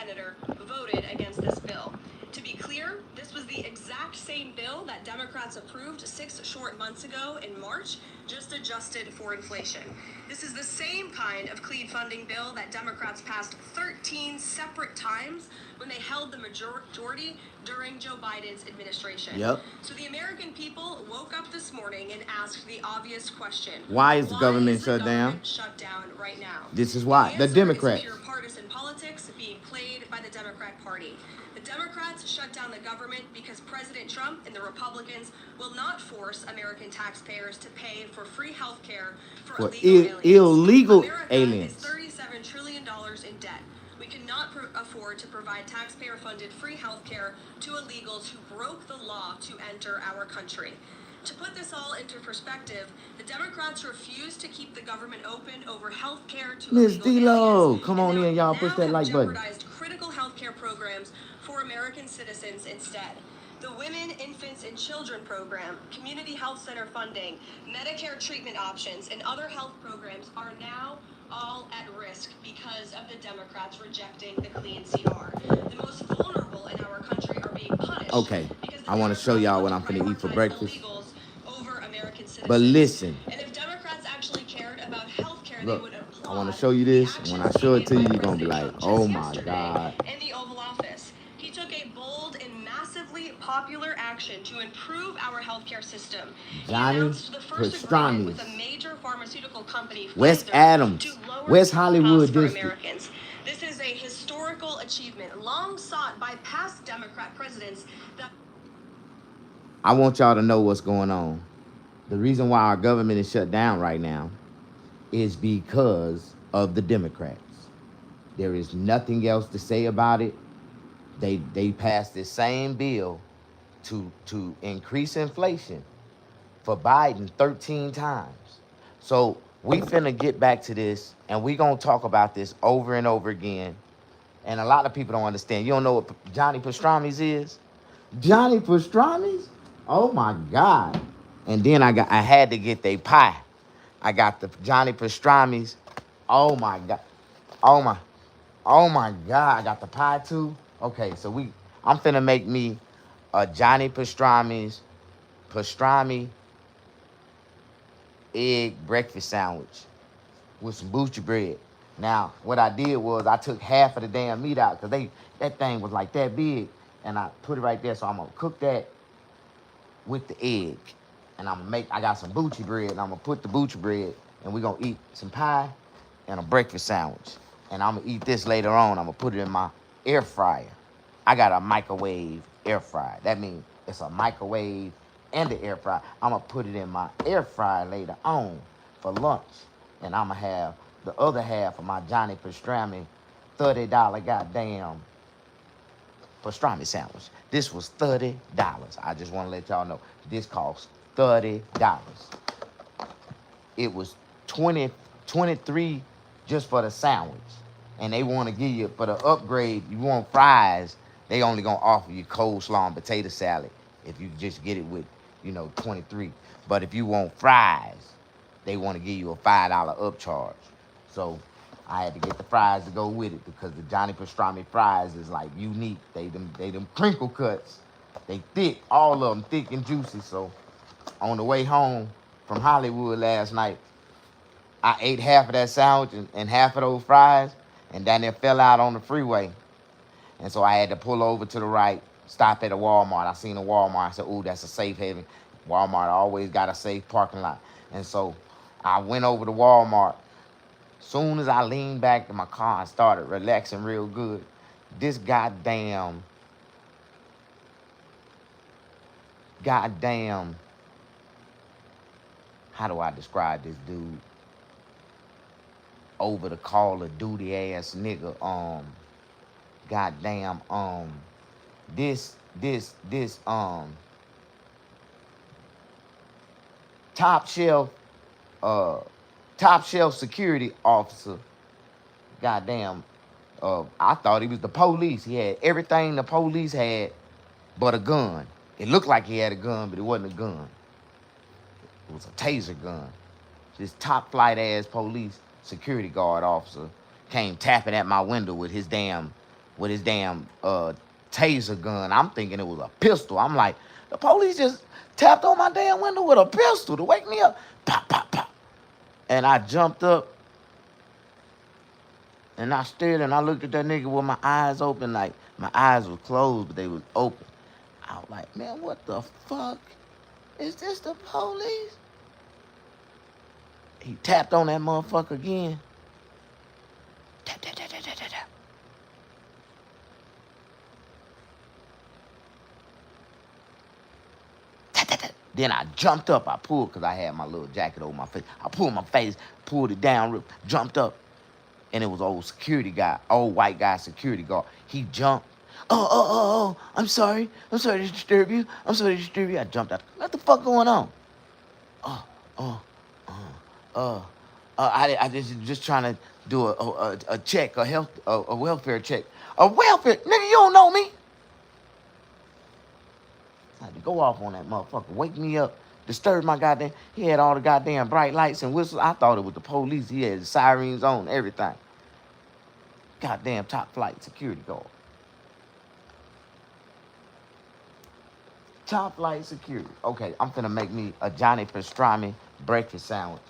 senator voted against this bill. To be clear, this was the exact same bill that Democrats approved 6 short months ago in March, just adjusted for inflation. This is the same kind of clean funding bill that Democrats passed 13 separate times when they held the majority during Joe Biden's administration. Yep. So the American people woke up this morning and asked the obvious question. Why is the government shut down? Shut down right now? This is why. The Democrats. Is pure partisan politics being played by the Democrat Party. The Democrats shut down the government because President Trump and the Republicans will not force American taxpayers to pay for free health care for illegal aliens. America is $37 trillion in debt. We cannot afford to provide taxpayer-funded free health care to illegals who broke the law to enter our country. To put this all into perspective, the Democrats refuse to keep the government open over health care to Ms. illegal D-Lo, aliens, come on in, y'all. Push that like button. Jeopardized critical health care programs for American citizens instead. The Women, Infants, and Children program, community health center funding, Medicare treatment options, and other health programs are now all at risk because of the Democrats rejecting the clean CR. The most vulnerable in our country are being punished. Okay, I want to show y'all what I'm finna eat for breakfast. Over American citizens. But listen. And if Democrats actually cared about health care, look, they would applaud. I want to show you this. And when I show it to you, you're going to be like, oh my God. In the Oval Office, he took a bold and massively popular action to improve our healthcare system. Johnny Pastrami with a major pharmaceutical company, West Adams, West Hollywood district. Americans. This is a historical achievement long sought by past Democrat presidents. I want y'all to know what's going on. The reason why our government is shut down right now is because of the Democrats. There is nothing else to say about it. They passed this same bill to increase inflation for Biden 13 times. So we finna get back to this, and we gonna talk about this over and over again. And a lot of people don't understand. You don't know what Johnny Pastrami's is? Johnny Pastrami's? Oh my God. And then I had to get their pie. I got the Johnny Pastrami's. Oh my God. Oh my God. I got the pie too. Okay, so I'm finna make me a Johnny Pastrami egg breakfast sandwich with some butcher bread. Now, what I did was I took half of the damn meat out because that thing was like that big, and I put it right there. So I'm gonna cook that with the egg, and I got some butcher bread, and I'm gonna put the butcher bread, and we're gonna eat some pie and a breakfast sandwich. And I'm gonna eat this later on. I'm gonna put it in my air fryer. I got a microwave air fryer. That means it's a microwave and the air fryer. I'm gonna put it in my air fryer later on for lunch, and I'm gonna have the other half of my Johnny Pastrami $30 goddamn pastrami sandwich. This was $30. I just want to let y'all know this cost $30. It was $23 just for the sandwich, and they want to give you for the upgrade. You want fries? They only gonna offer you coleslaw and potato salad if you just get it with, $23. But if you want fries, they want to give you a $5 upcharge. So I had to get the fries to go with it because the Johnny Pastrami fries is like unique. They them crinkle cuts. They thick, all of them thick and juicy. So on the way home from Hollywood last night, I ate half of that sandwich and half of those fries, and then it fell out on the freeway. And so I had to pull over to the right, stop at a Walmart. I seen a Walmart. I said, ooh, that's a safe haven. Walmart always got a safe parking lot. And so I went over to Walmart. Soon as I leaned back in my car and started relaxing real good, this goddamn, how do I describe this dude? Over the Call of Duty ass nigga, this top shelf security officer, I thought he was the police. He had everything the police had but a gun. It looked like he had a gun, but it wasn't a gun. It was a taser gun. This top flight ass police security guard officer came tapping at my window with his damn with his damn taser gun. I'm thinking it was a pistol. I'm like, the police just tapped on my damn window with a pistol to wake me up. Pop, pop, pop. And I jumped up and I stared and I looked at that nigga with my eyes open. Like, my eyes were closed, but they was open. I was like, man, what the fuck? Is this the police? He tapped on that motherfucker again. Tap, tap, tap, tap, tap, tap, tap. Then I jumped up. I pulled, because I had my little jacket over my face. I pulled my face, pulled it down, jumped up. And it was old security guy, old white guy security guard. He jumped. Oh, I'm sorry. I'm sorry to disturb you. I'm sorry to disturb you. I jumped out. What the fuck going on? I just trying to do a check, a health, a welfare check. A welfare? Nigga, you don't know me. I had to go off on that motherfucker. Wake me up. Disturb my goddamn. He had all the goddamn bright lights and whistles. I thought it was the police. He had the sirens on, everything. Goddamn top flight security guard. Top flight security. Okay, I'm finna make me a Johnny Pastrami breakfast sandwich.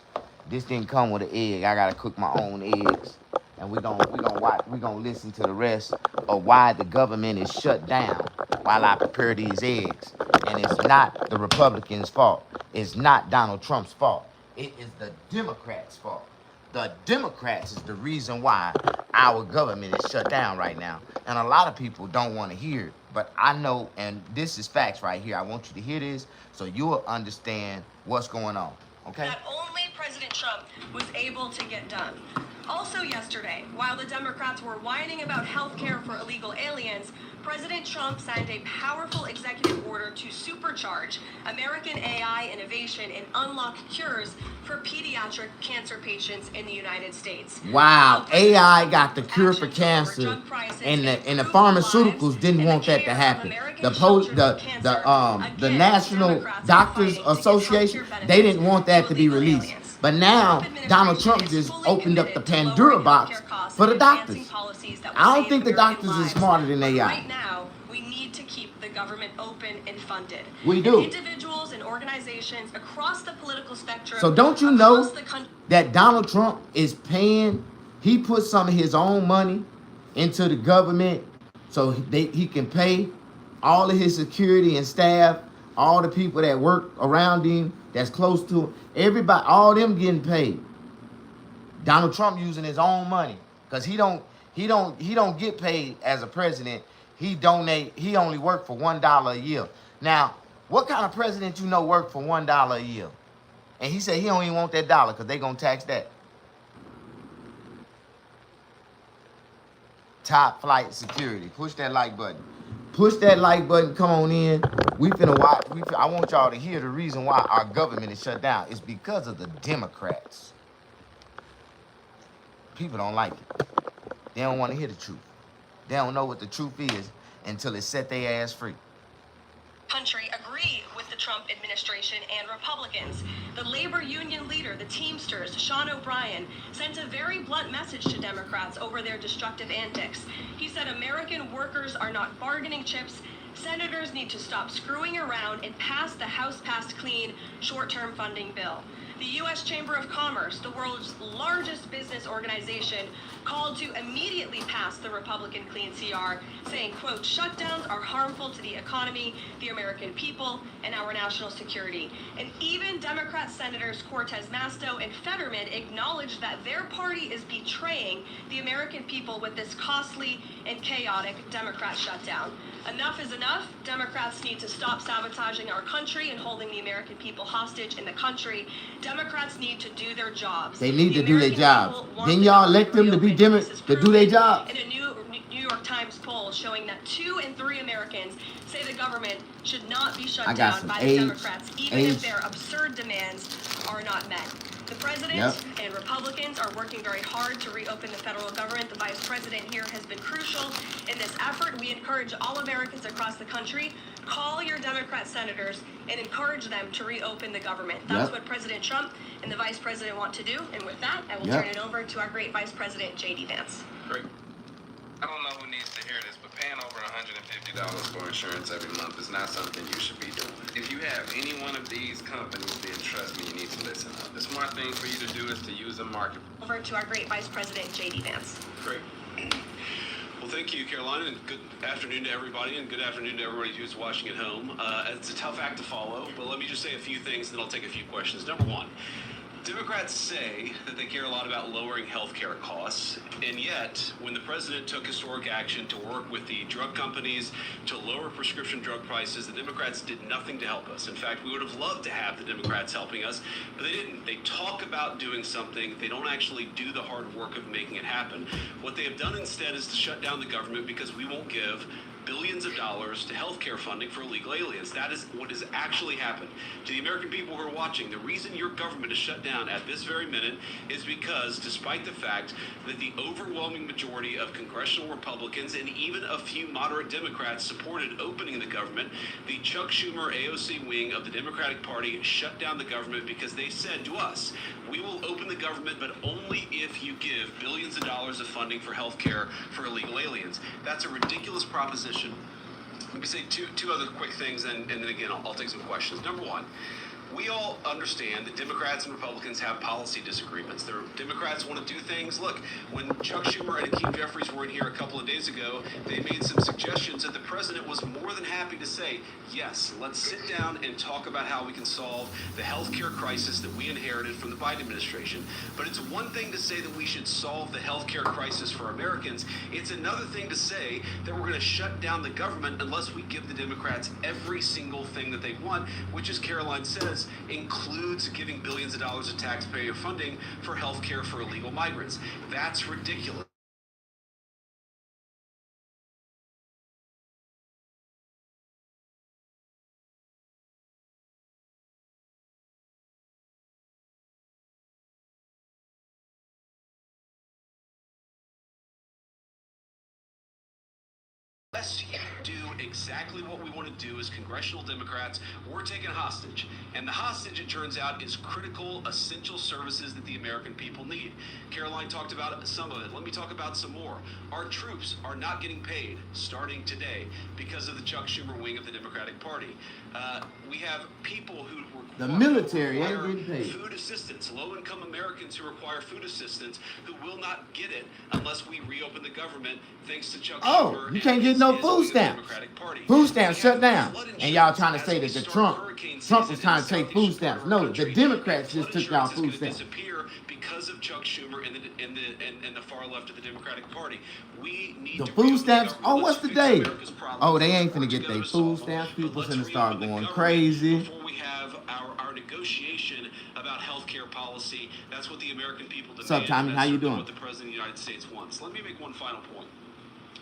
This didn't come with an egg. I gotta cook my own eggs. And we're gonna listen to the rest of why the government is shut down while I prepare these eggs. And it's not the Republicans' fault. It's not Donald Trump's fault. It is the Democrats' fault. The Democrats is the reason why our government is shut down right now. And a lot of people don't want to hear it. But I know, and this is facts right here. I want you to hear this so you'll understand what's going on. Okay? That only President Trump was able to get done. Also yesterday, while the Democrats were whining about health care for illegal aliens, President Trump signed a powerful executive order to supercharge American AI innovation and unlock cures for pediatric cancer patients in the United States. Wow, AI got the cure for cancer, and the pharmaceuticals didn't want that to happen. The National Doctors Association, they didn't want that to be released. But now Donald Trump just opened up the Pandora box for the doctors. I don't think the doctors are smarter than AI. Right now, we need to keep the government open and funded. We do. Individuals and organizations across the political spectrum. So don't you know that Donald Trump is paying? He put some of his own money into the government so he can pay all of his security and staff, all the people that work around him, that's close to him, everybody, all them getting paid. Donald Trump using his own money because he don't get paid as a president. He only work for $1 a year. Now, what kind of president you know work for $1 a year? And he said he don't even want that dollar because they gonna tax that. Top flight security. Push that like button. Push that like button. Come on in. We finna watch. I want y'all to hear the reason why our government is shut down. It's because of the Democrats. People don't like it. They don't want to hear the truth. They don't know what the truth is until it set their ass free. Country agree with the Trump administration and Republicans. The labor union leader, the Teamsters, Sean O'Brien, sent a very blunt message to Democrats over their destructive antics. He said American workers are not bargaining chips. Senators need to stop screwing around and pass the House-passed clean short-term funding bill. The U.S. Chamber of Commerce, the world's largest business organization, called to immediately pass the Republican Clean CR, saying, quote, shutdowns are harmful to the economy, the American people, and our national security. And even Democrat Senators Cortez Masto and Fetterman acknowledged that their party is betraying the American people with this costly and chaotic Democrat shutdown. Enough is enough. Democrats need to stop sabotaging our country and holding the American people hostage in the country. Democrats need to do their jobs. They need to do their jobs. Then y'all elect them to be Democrats to do their jobs. In a New York Times poll showing that 2 in 3 Americans say the government should not be shut down by the Democrats, even if their absurd demands are not met. The president and Republicans are working very hard to reopen the federal government. The vice president here has been crucial in this effort. We encourage all Americans across the country, call your Democrat senators and encourage them to reopen the government. That's what President Trump and the vice president want to do. And with that, I will turn it over to our great vice president, J.D. Vance. Great. I don't know who needs to hear hear this, but paying over $150 for insurance every month is not something you should be doing. If you have any one of these companies, then trust me, you need to listen up. The smart thing for you to do is to use a market. Over to our great Vice President, J.D. Vance. Great. Well, thank you, Caroline, and good afternoon to everybody, and good afternoon to everybody who's watching at home. It's a tough act to follow, but let me just say a few things, and then I'll take a few questions. Number one, Democrats say that they care a lot about lowering health care costs, and yet, when the president took historic action to work with the drug companies to lower prescription drug prices, the Democrats did nothing to help us. In fact, we would have loved to have the Democrats helping us, but they didn't. They talk about doing something. They don't actually do the hard work of making it happen. What they have done instead is to shut down the government because we won't give billions of dollars to healthcare funding for illegal aliens. That is what has actually happened. To the American people who are watching, the reason your government is shut down at this very minute is because, despite the fact that the overwhelming majority of congressional Republicans and even a few moderate Democrats supported opening the government, the Chuck Schumer AOC wing of the Democratic Party shut down the government because they said to us, we will open the government, but only if you give billions of dollars of funding for health care for illegal aliens. That's a ridiculous proposition. Let me say two other quick things, and then again, I'll take some questions. Number one, we all understand that Democrats and Republicans have policy disagreements. The Democrats want to do things. Look, when Chuck Schumer and Hakeem Jeffries were in here a couple of days ago, they made some suggestions that the president was more than happy to say, yes, let's sit down and talk about how we can solve the healthcare crisis that we inherited from the Biden administration. But it's one thing to say that we should solve the healthcare crisis for Americans. It's another thing to say that we're going to shut down the government unless we give the Democrats every single thing that they want, which, as Caroline says, includes giving billions of dollars of taxpayer funding for health care for illegal migrants. That's ridiculous. Unless you do exactly what we want to do as congressional Democrats, we're taken hostage. And the hostage, it turns out, is critical, essential services that the American people need. Caroline talked about some of it. Let me talk about some more. Our troops are not getting paid starting today because of the Chuck Schumer wing of the Democratic Party. We have people who The military ain't getting paid. Food assistance, low-income Americans who require food assistance who will not get it unless we reopen the government thanks to Chuck Schumer. You can't get no food stamps. Food stamps shut down. And y'all trying to say that the Trump was trying to take food stamps. No, the Democrats just took y'all food stamps. Because of Chuck Schumer and the far left of the Democratic Party. We need The to food stamps. Oh, what's the day? America's problems. Oh, they ain't finna Work get together their to solve food them. stamps. People But let's finna start reopen the going government crazy. Before we have our negotiation about health care policy, that's what the American people demand. What's up, Tommy? That's How you certainly doing? what the President of the United States wants. Let me make one final point.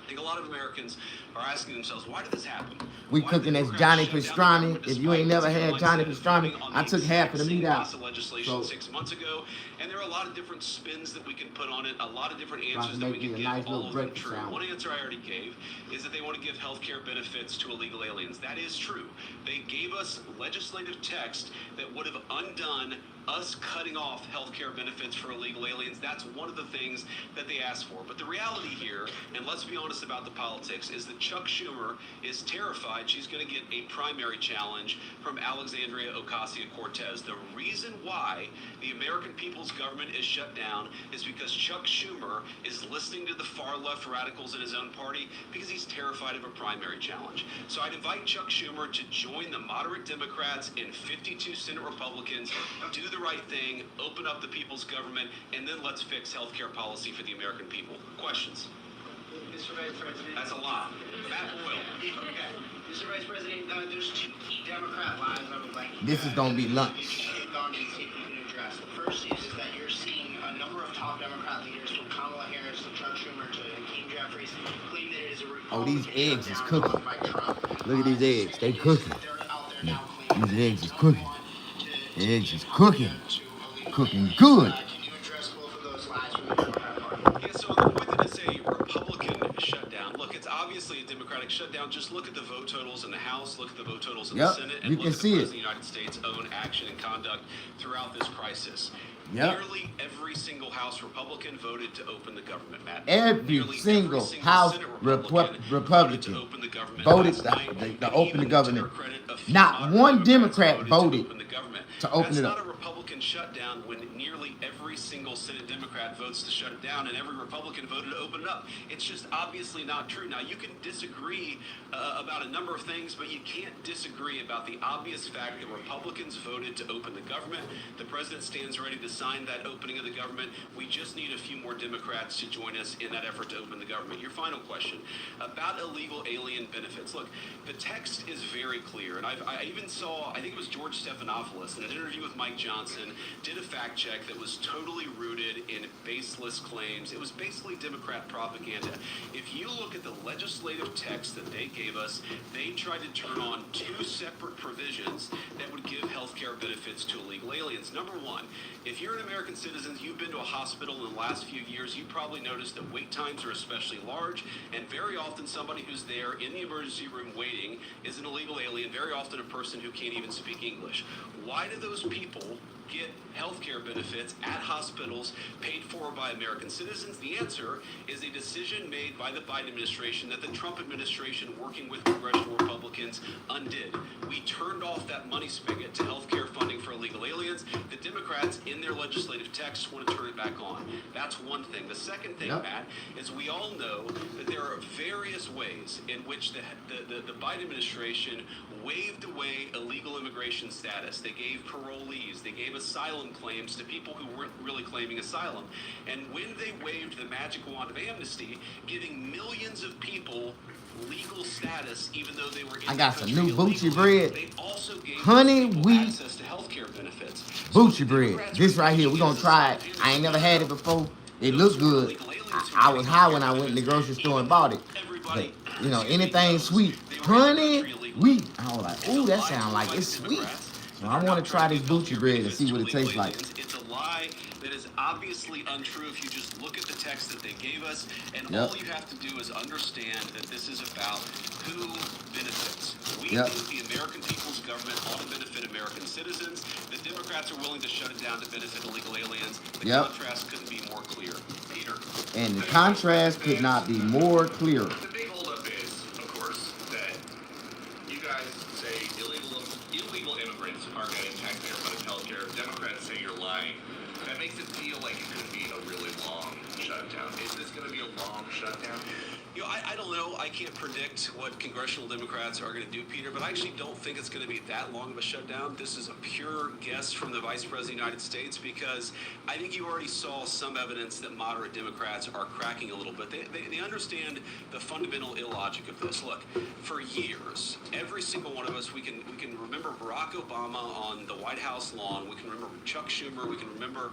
I think a lot of Americans are asking themselves, why did this happen? We Why did cooking the this Democrats Johnny shut down the Pastrami. government If you ain't despite never had like Johnny said, Pastrami, voting on I the took half of the exact meat same out. piece of legislation So 6 months ago, and there are a lot of different spins that we can put on it, a lot of different Trying to answers that we make can me a give, nice all little of them breakfast true. sandwich. One answer I already gave is that they want to give health care benefits to illegal aliens. That is true. They gave us legislative text that would have undone us cutting off health care benefits for illegal aliens. That's one of the things that they asked for. But the reality here, and let's be honest about the politics, is that Chuck Schumer is terrified she's going to get a primary challenge from Alexandria Ocasio-Cortez. The reason why the American people's government is shut down is because Chuck Schumer is listening to the far left radicals in his own party because he's terrified of a primary challenge. So I'd invite Chuck Schumer to join the moderate Democrats and 52 Senate Republicans, do the right thing, open up the people's government, and then let's fix health care policy for the American people. Questions? Mr. Vice President. That's a lot. Matt Boyle. Okay. Mr. Vice President, there's two key Democrat lies I would like This is gonna be lunch. on and see if we can address. The first is that you're seeing a number of top Democrat leaders, from Kamala Harris to Chuck Schumer to Hakeem Jeffries, claim that it is a Oh, these Republican eggs is shutdown cooking. caused by Trump. Look at these eggs. They cooking. They're out there now claiming These eggs is that cooking. to- The eggs is to cooking. illegal Cooking aliens. good. Can you address both of those lies from the Democrat Party? Yeah, so with it is a Republican shutdown. Look, it's obviously a Democratic shutdown. Just look at the vote totals in the House, look at the vote totals in the Yep, Senate, you and can look at the see it. President of the United States' own action and conduct throughout this crisis. Yep. Nearly every single House Republican voted to open the government, Matt. Every Nearly single House Senate Republican voted to open the government voted last night. to And open even the to government. their credit, a few Not moderate one Democrats Democrat voted to open the government. to open That's it not up. a Republican shutdown when nearly every single Senate Democrat votes to shut it down and every Republican voted to open it up. It's just obviously not true. Now, you can disagree about a number of things, but you can't disagree about the obvious fact that Republicans voted to open the government. The president stands ready to sign that opening of the government. We just need a few more Democrats to join us in that effort to open the government. Your final question about illegal alien benefits. Look, the text is very clear, and I even saw, I think it was George Stephanopoulos in an interview with Mike Johnson, did a fact check that was totally rooted in baseless claims. It was basically Democrat propaganda. If you look at the legislative text that they gave us, they tried to turn on two separate provisions that would give health care benefits to illegal aliens. Number one, if you're an American citizen, you've been to a hospital in the last few years, you probably noticed that wait times are especially large, and very often somebody who's there in the emergency room waiting is an illegal alien, very often a person who can't even speak English. Why do those people get health care benefits at hospitals paid for by American citizens? The answer is a decision made by the Biden administration that the Trump administration, working with congressional Republicans, undid. We turned off that money spigot to health care funding for illegal aliens. The Democrats, in their legislative text, want to turn it back on. That's one thing. The second thing, Matt, is we all know that there are various ways in which the Biden administration waved away illegal immigration status. They gave parolees, they gave asylum claims to people who weren't really claiming asylum. And when they waved the magic wand of amnesty, giving millions of people legal status, even though they were in I got the some country new Bucci illegally, bread. they also gave Honey people wheat access to health care benefits. Bucci bread. This right here, we're gonna try it. I ain't never had it before. It looks good. I was high when I went in the grocery store and bought it. But, you know, anything sweet. Honey wheat. I was like, ooh, that sounds like it's sweet. So I want to try this Bucci bread and see what it tastes like. It's a lie that is obviously untrue if you just look at the text that they gave us, and all you have to do is understand that this is about who benefits. We think the American people's government ought to benefit American citizens. The Democrats are willing to shut it down to benefit illegal aliens. The contrast couldn't be more clear. Peter. And the contrast could not be more clear. The big holdup is, of course, that you guys say illegal immigrants are getting taxpayer funded health care. Democrats say you're lying. That makes it feel like it could be a really long shutdown. Is this going to be a long shutdown? You know, I don't know. I can't predict what congressional Democrats are going to do, Peter, but I actually don't think it's going to be that long of a shutdown. This is a pure guess from the Vice President of the United States because I think you already saw some evidence that moderate Democrats are cracking a little bit. They understand the fundamental illogic of this. Look, for years, every single one of us, we can remember Barack Obama on the White House lawn. We can remember Chuck Schumer. We can remember,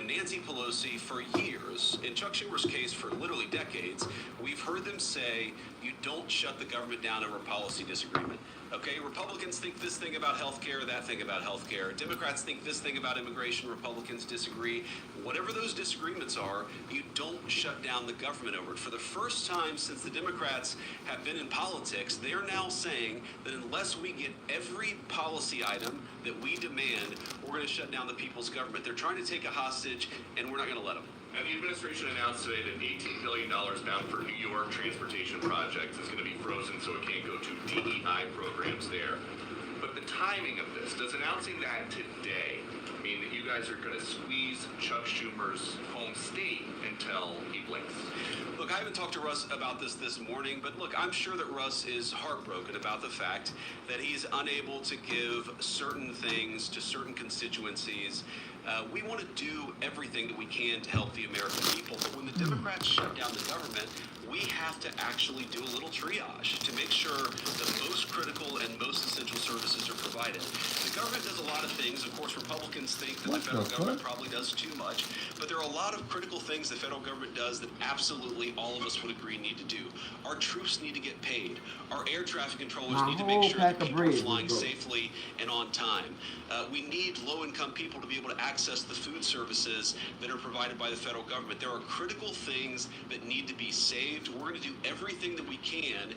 Nancy Pelosi for years. In Chuck Schumer's case, for literally decades, we've heard them say you don't shut the government down over a policy disagreement. Okay, Republicans think this thing about health care, that thing about health care. Democrats think this thing about immigration. Republicans disagree. Whatever those disagreements are, you don't shut down the government over it. For the first time since the Democrats have been in politics, they're now saying that unless we get every policy item that we demand, we're going to shut down the people's government. They're trying to take a hostage, and we're not going to let them. And the administration announced today that $18 billion bound for New York transportation projects is going to be frozen so it can't go to DEI programs there. But the timing of this, does announcing that today mean that you guys are going to squeeze Chuck Schumer's home state until he blinks? Look, I haven't talked to Russ about this morning, but look, I'm sure that Russ is heartbroken about the fact that he's unable to give certain things to certain constituencies. We want to do everything that we can to help the American people, but when the Democrats shut down the government, we have to actually do a little triage to make sure the most critical and most essential services are provided. The government does a lot of things. Of course, Republicans think that the federal government probably does too much, but there are a lot of critical things the federal government does that absolutely all of us would agree need to do. Our troops need to get paid. Our air traffic controllers need to make sure that people are flying safely and on time. We need low-income people to be able to access the food services that are provided by the federal government. There are critical things that need to be saved point. We're going to do everything that we can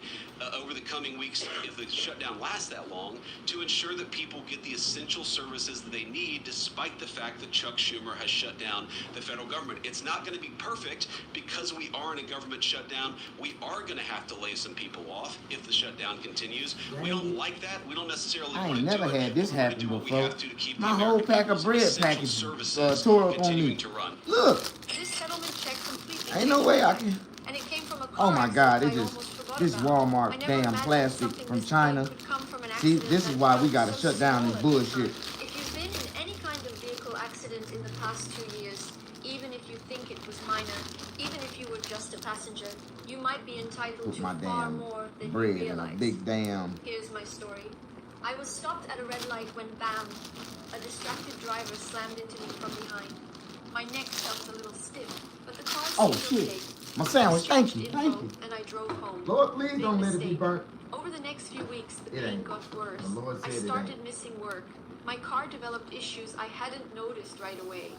over the coming weeks, if the shutdown lasts that long, to ensure that people get the essential services that they need, despite the fact that Chuck Schumer has shut down the federal government. It's not going to be perfect because we are in a government shutdown. We are going to have to lay some people off if the shutdown continues. We don't like that. We don't necessarily I want ain't to never do it. had this We're gonna happen do what we before. have to keep My the whole American pack of people's bread essential package services tore up on continuing me. to run. Look, This settlement check completely ain't no way I can. and it came from a Oh car my God, accident it I just almost forgot this about. I Walmart never damn imagined plastic something from this China. big could come from an See, accident this is that why we felt gotta so shut down this small at the bullshit. time. If you've been in any kind of vehicle accident in the past 2 years, even if you think it was minor, even if you were just a passenger, you might be entitled Put to my far damn more than you bread in a realize. big damn. Here's my story. I was stopped at a red light when bam, a distracted driver slammed into me from behind. My neck felt a little stiff, but the car Oh seemed shit, okay. my sandwich. Thank you, Exchanged thank info, you. and I drove home. Lord, please Big don't let it be mistake. burnt. Over the next few weeks, the It pain ain't. got worse. The Lord I said it started ain't. missing work. My car developed issues I hadn't noticed right away.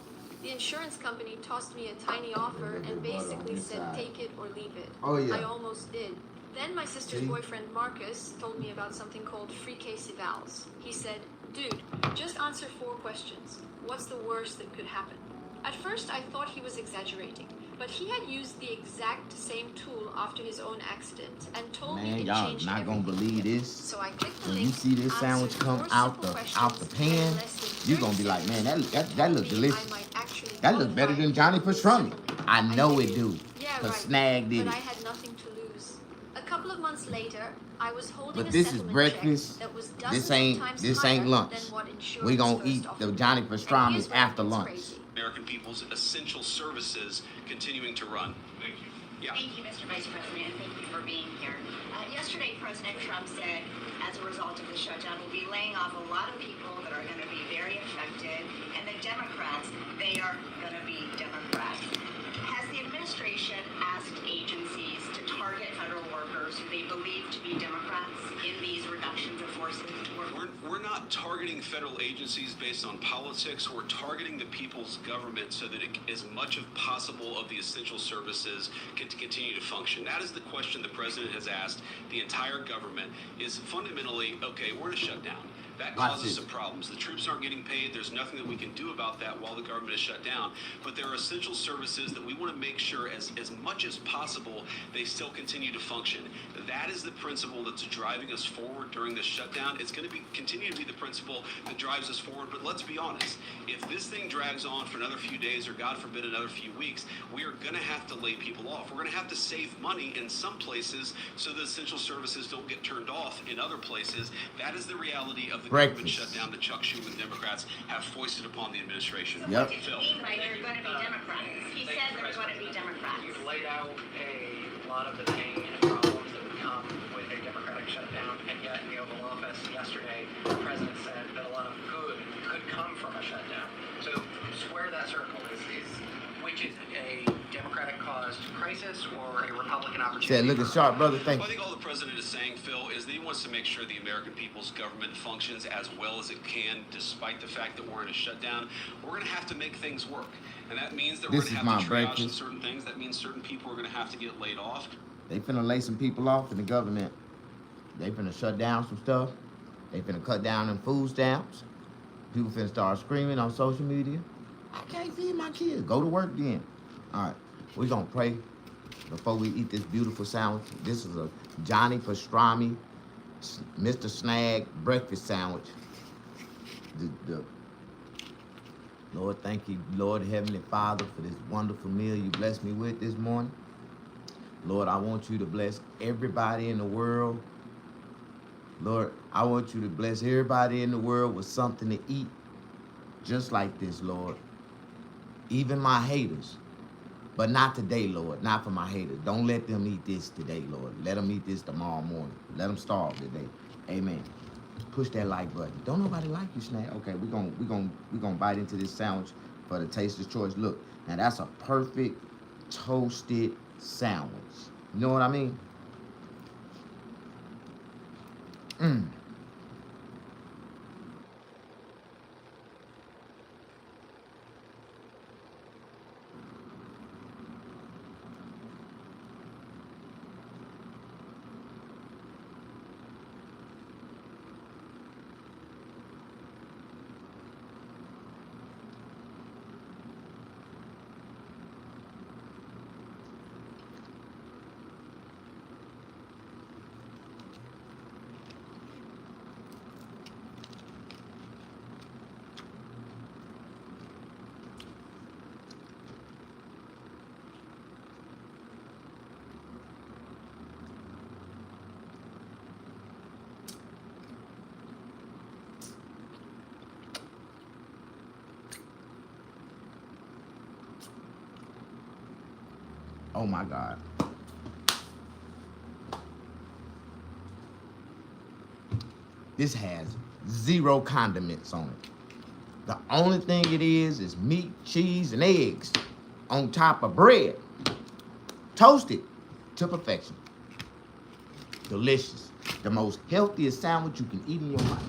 The insurance company tossed me a tiny offer and basically said, take it or leave it. Oh yeah. I almost did. Then my sister's See? boyfriend Marcus told me about something called free case evals. He said, dude, just answer 4 questions. What's the worst that could happen? At first I thought he was exaggerating, but he had used the exact same tool after his own accident and told me Man, it y'all changed not gonna everything. believe this. So I clicked the When you link, see this sandwich answered come 4 out simple the questions, pan, and in less than you 30 gonna be like, man, seconds, that told look me delicious. I might actually That look better qualify than Johnny for Pastrami. settlement. I know it did. do. Yeah, Cause right. Snag did But it. I had nothing to lose. A couple of months later, I was holding But a this is settlement breakfast. check that was This dozens ain't of times this higher ain't lunch. than what insurance We gonna first eat the offered. Johnny And Pastrami here's where it after gets lunch. crazy. American people's essential services continuing to run. Thank you. Yeah. Thank you, Mr. Vice President, and thank you for being here. Yesterday, President Trump said, as a result of the shutdown, we'll be laying off a lot of people that are going to be very affected, and the Democrats, they are going to be Democrats. Has the administration asked agencies to target federal workers who they believe to be Democrats in these reductions of forces? We're not targeting federal agencies based on politics. We're targeting the people's government so that as much as possible of the essential services can continue to function. That is the question the president has asked the entire government, is fundamentally, okay, we're in a shutdown. That causes some problems. The troops aren't getting paid. There's nothing that we can do about that while the government is shut down. But there are essential services that we want to make sure as much as possible they still continue to function. That is the principle that's driving us forward during this shutdown. It's going to continue to be the principle that drives us forward. But let's be honest, if this thing drags on for another few days or God forbid another few weeks, we are going to have to lay people off. We're going to have to save money in some places so the essential services don't get turned off in other places. That is the reality of the government shutdown that Chuck Schumer and the Democrats have foisted upon the administration. Yep. Phil. Right, they're going to be Democrats. He said they're going to be Democrats. You've laid out a lot of the pain and problems that would come with a Democratic shutdown, and yet in the Oval Office yesterday, the president said that a lot of good could come from a shutdown. So square that circle. Which is a Democratic-caused crisis or a Republican opportunity? Said, look at sharp, brother. Thank Well, I you. think all the president is saying, Phil, is that he wants to make sure the American people's government functions as well as it can, despite the fact that we're in a shutdown. We're going to have to make things work. And that means that we're This going is to have my to triage breakfast. certain things. That means certain people are going to have to get laid off. They finna lay some people off in the government. They finna shut down some stuff. They finna cut down them food stamps. People finna start screaming on social media. I can't feed my kids. Go to work then. All right, we're gonna pray before we eat this beautiful sandwich. This is a Johnny Pastrami, Mr. Snag breakfast sandwich. The Lord, thank you, Lord Heavenly Father, for this wonderful meal you blessed me with this morning. Lord, I want you to bless everybody in the world. Lord, I want you to bless everybody in the world with something to eat just like this, Lord. Even my haters. But not today, Lord. Not for my haters. Don't let them eat this today, Lord. Let them eat this tomorrow morning. Let them starve today. Amen. Push that like button. Don't nobody like you, Snap. Okay, we're gonna bite into this sandwich for the taster's choice. Look, now that's a perfect toasted sandwich. You know what I mean? Oh my God. This has 0 condiments on it. The only thing it is meat, cheese, and eggs on top of bread. Toasted to perfection. Delicious. The most healthiest sandwich you can eat in your life.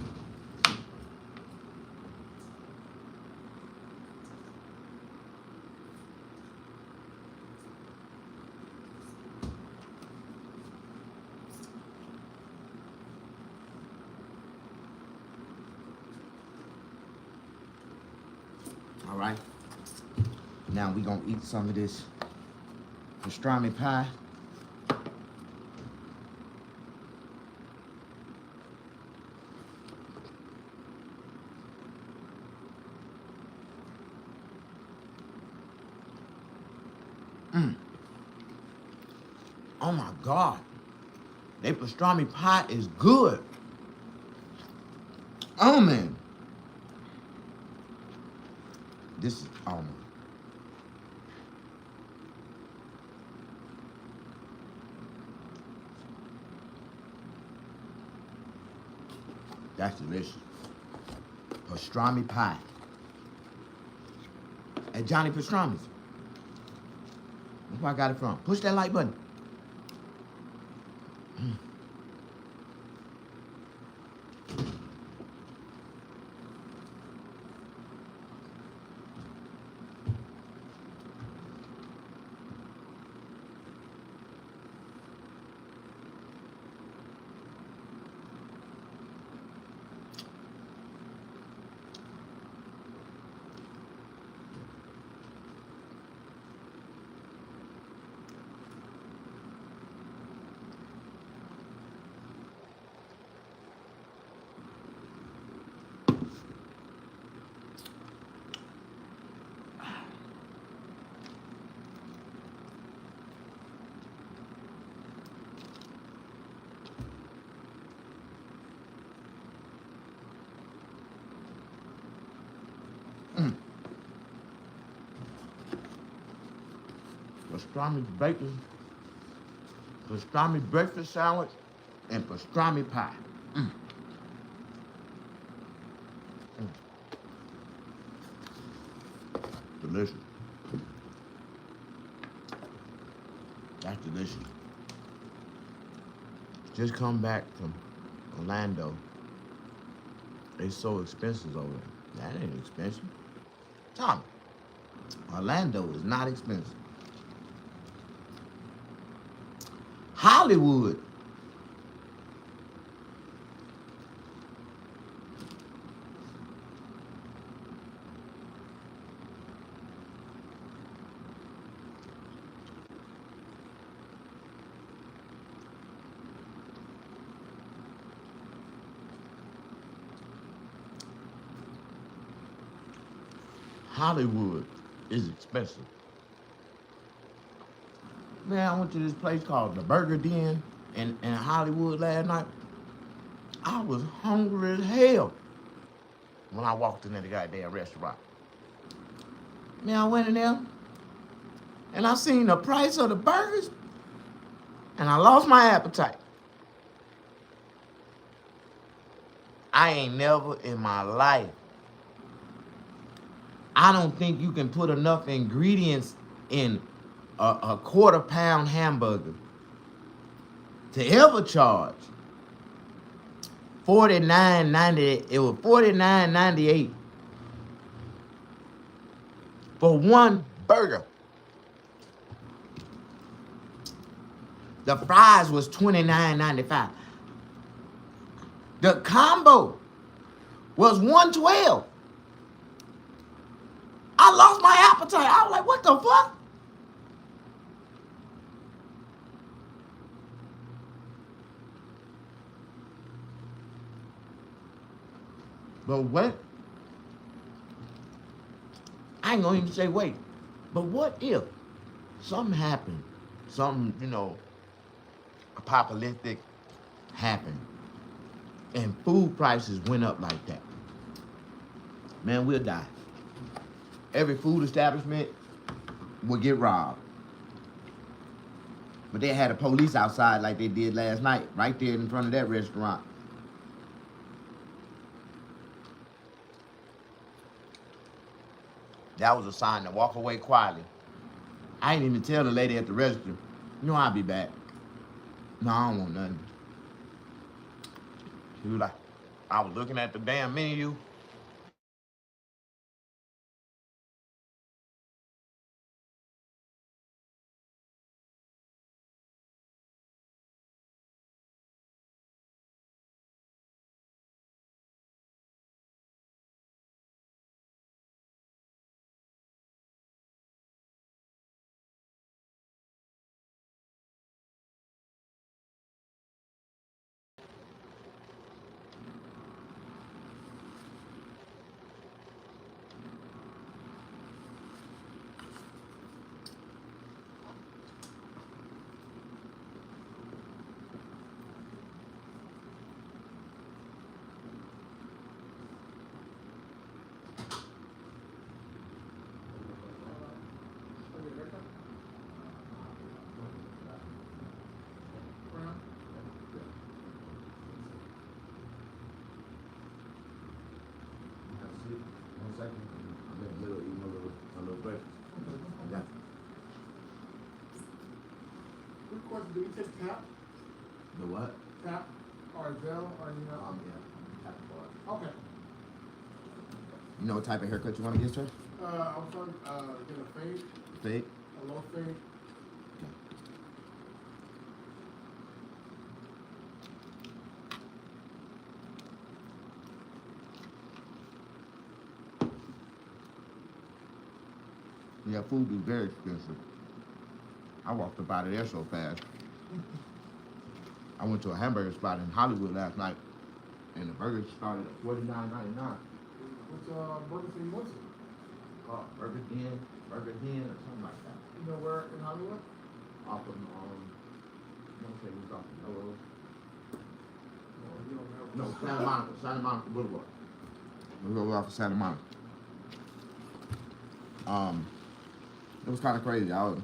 All right. Now we're going to eat some of this pastrami pie. Oh my God. That pastrami pie is good. Oh man. This is almond. That's delicious. Pastrami pie. At Johnny Pastrami's. That's where I got it from. Push that like button. Pastrami bacon, pastrami breakfast sandwich, and pastrami pie. Delicious. That's delicious. Just come back from Orlando. It's so expensive over there. That ain't expensive. Tommy, Orlando is not expensive. Hollywood. Hollywood is expensive. Man, I went to this place called the Burger Den in Hollywood last night. I was hungry as hell when I walked into the goddamn restaurant. Man, I went in there and I seen the price of the burgers and I lost my appetite. I ain't never in my life. I don't think you can put enough ingredients in a quarter-pound hamburger to ever charge $49.90. It was $49.98 for one burger. The fries was $29.95. The combo was $112. I lost my appetite. I was like, what the fuck? But what? I ain't gonna even say wait. But what if something happened? Something, apocalyptic happened. And food prices went up like that. Man, we'll die. Every food establishment will get robbed. But they had a police outside like they did last night, right there in front of that restaurant. That was a sign to walk away quietly. I ain't even tell the lady at the register, you know, I'll be back. No, I don't want nothing. She was like, I was looking at the damn menu. One second. I'm in the middle of eating a little breakfast. Yeah. Quick question, do we take tap? The what? Tap or gel or you know? Yeah. Tap the bar. Okay. You know what type of haircut you want to get, sir? I'm trying to get a fade, Fade? a low fade. Yeah, food is very expensive. I walked up out of there so fast. I went to a hamburger spot in Hollywood last night, and the burgers started at $49.99. Which burger you went to? Burger Den or something like that. You know where in Hollywood? Off of, I don't say what's off of Melrose. You don't know. No, Santa Monica Boulevard. We go off of Santa Monica. It was kind of crazy. I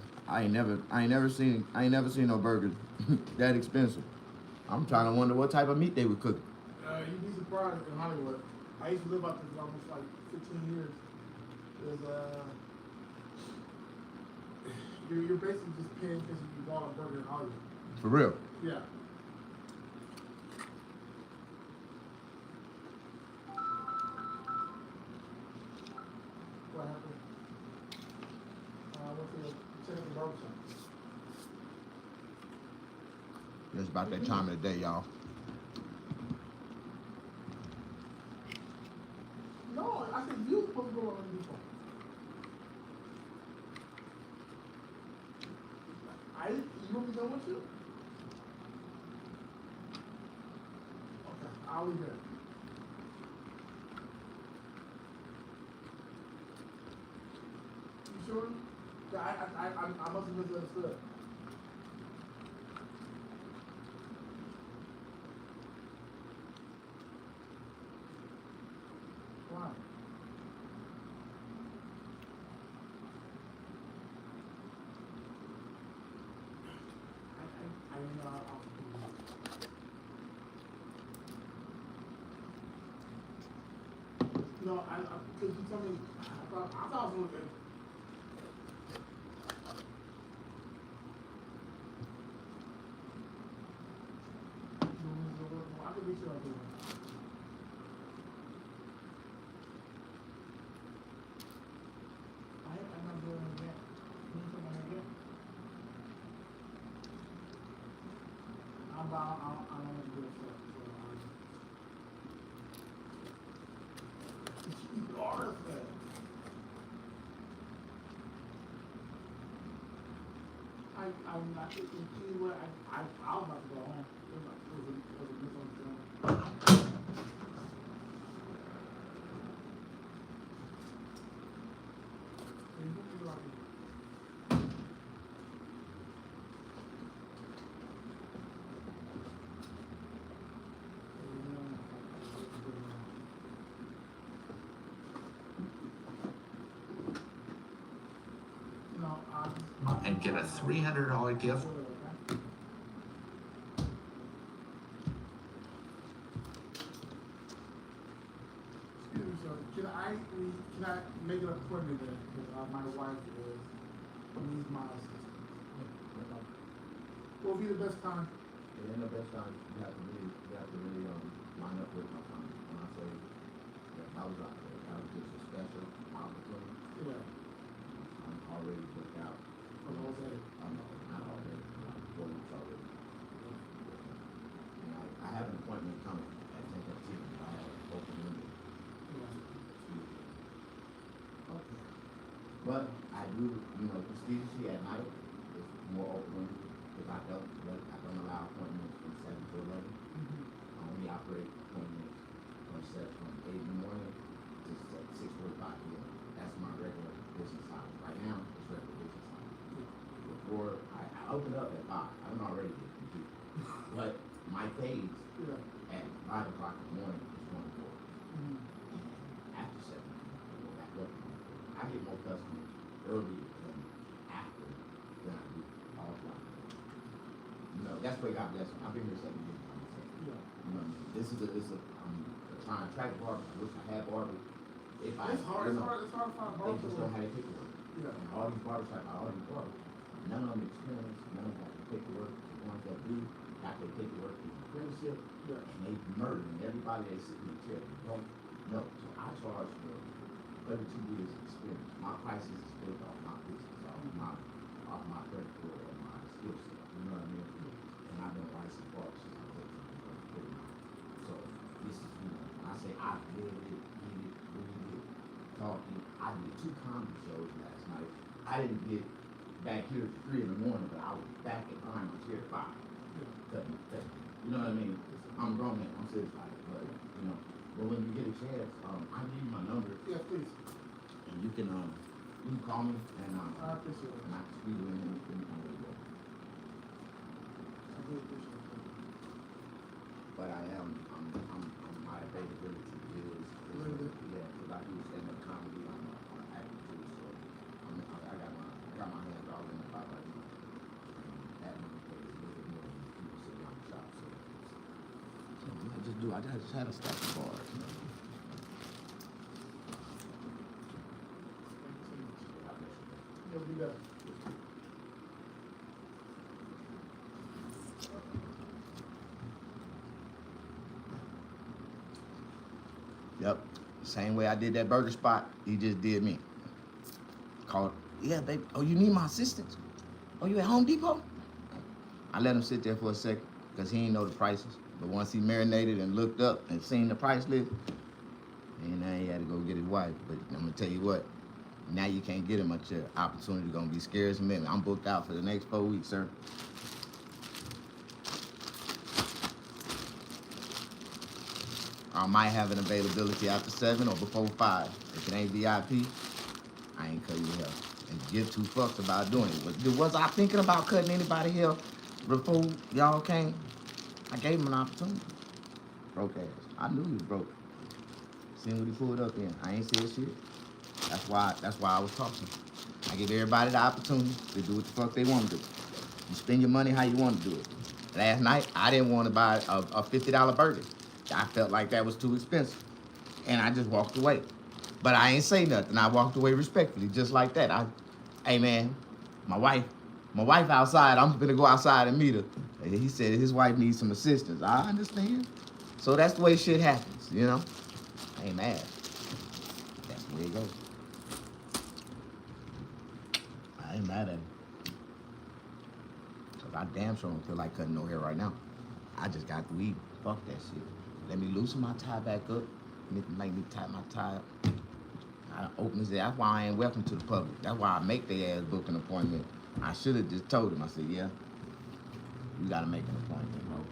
ain't never seen no burgers that expensive. I'm trying to wonder what type of meat they would cook. You'd be surprised in Hollywood. I used to live out there for almost like 15 years. There's you're basically just paying because you bought a burger in Hollywood. For real. Yeah. What happened? I went to check out the barbershop. It's about that time of the day, y'all. No, I said you were supposed to go on the before. You want me to go with you? Okay, I'll leave it. You sure? Yeah, I must have misunderstood. Why? No, because you told me, I thought I was looking. I could be sure I do. I'm not doing it yet. Can you put my hair yet? I don't want to do it so you are sad. I'm not thinking too what I was about to go home. It was a misunderstanding. And get a $300 gift can I make an appointment there? Because my wife needs my assistance. What will be the best time? And then the best time you have to really line up with my time. When I say that I was out there, that was just a special opportunity. Yeah. I'm already booked out. I'm all set. I'm not already, like 4 weeks already. And I have an appointment coming at 10:15. I have an open window. Okay. But I do, prestigious at night is more open because I don't allow appointments from 7 to 11. I only operate appointments from 8 in the morning to 6:45 p.m. That's my regular business time. Right now, it's regular business time. Before I open up at 5, I'm already getting confused. But my phase at 5 o'clock in the morning is 24. After 7, I go back up. I get more customers early than after than I do offline. That's where God bless me. I've been here 7 years. I'm trying to track barbers. I wish I had barbers. It's hard to find They barbers. just don't have the paperwork. Yeah. And all these barbershops, all these barbers, none of them experienced, none of them have the paperwork. The ones that do have the paperwork, Membership. Yeah. and they murdering everybody they sit in the chair. They don't know. So I charge for 32 years of experience. My prices is built off my business, off my credit score and my skill set. You know what I mean? And I've been licensed barber since I was 18. So this is, when I say I lived it, eat it, breathe it, talking. I did 2 comedy shows last night. I didn't get back here at 3 in the morning, but I was back at behind my chair at 5. Cutting. You know what I mean? I'm grown man. I'm serious about it. But when you get a chance, I'll give you my number. Yeah, please. And you can call me and I appreciate it. and I can speak with him anytime we go. I really appreciate it. But I'm my availability is Really? yeah, because I do stand-up comedy. I'm an actor too, so I got my hands all in the pot right now. And that money pays a little bit more than people sitting on the shop. So I just had a stack of bars. Thank you so much. God bless you. You'll be better. Yep. Same way I did that burger spot, he just did me. Called, yeah, baby. Oh, you need my assistance? Oh, you at Home Depot? I let him sit there for a second because he didn't know the prices. But once he marinated and looked up and seen the price list, and now he had to go get his wife. But I'm gonna tell you what, now you can't get him much opportunity. Gonna be scared as a minute. I'm booked out for the next 4 weeks, sir. I might have an availability after 7 or before 5. If it ain't VIP, I ain't cutting your hair. And give 2 fucks about doing it. Was I thinking about cutting anybody hair before y'all came? I gave him an opportunity. Broke ass. I knew he was broke. Seen what he pulled up in. I ain't said shit. That's why I was talking. I give everybody the opportunity to do what the fuck they want to do. You spend your money how you want to do it. Last night, I didn't want to buy a $50 burger. I felt like that was too expensive. And I just walked away. But I ain't say nothing. I walked away respectfully, just like that. Hey man, my wife outside, I'm gonna go outside and meet her. And he said his wife needs some assistance. I understand. So that's the way shit happens, you know? I ain't mad. That's the way it goes. I ain't mad at him. Cause I damn sure don't feel like cutting no hair right now. I just got to eat. Fuck that shit. Let me loosen my tie back up. Make me tie my tie up. I open his. That's why I ain't welcome to the public. That's why I make their ass book an appointment. I should have just told him. I said, yeah, you gotta make an appointment, bro.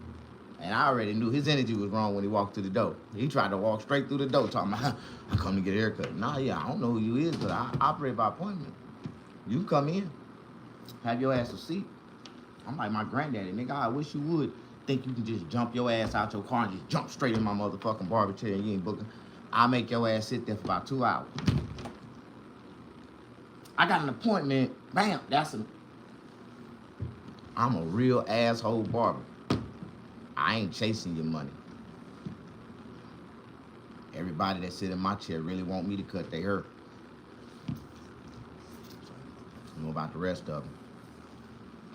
And I already knew his energy was wrong when he walked to the door. He tried to walk straight through the door talking about, I come to get a haircut. Nah, yeah, I don't know who you is, but I operate by appointment. You come in, have your ass a seat. I'm like my granddaddy, nigga, I wish you would think you can just jump your ass out your car and just jump straight in my motherfucking barber chair and you ain't booking. I'll make your ass sit there for about 2 hours. I got an appointment, bam, I'm a real asshole barber. I ain't chasing your money. Everybody that sit in my chair really want me to cut their hair. You know about the rest of them.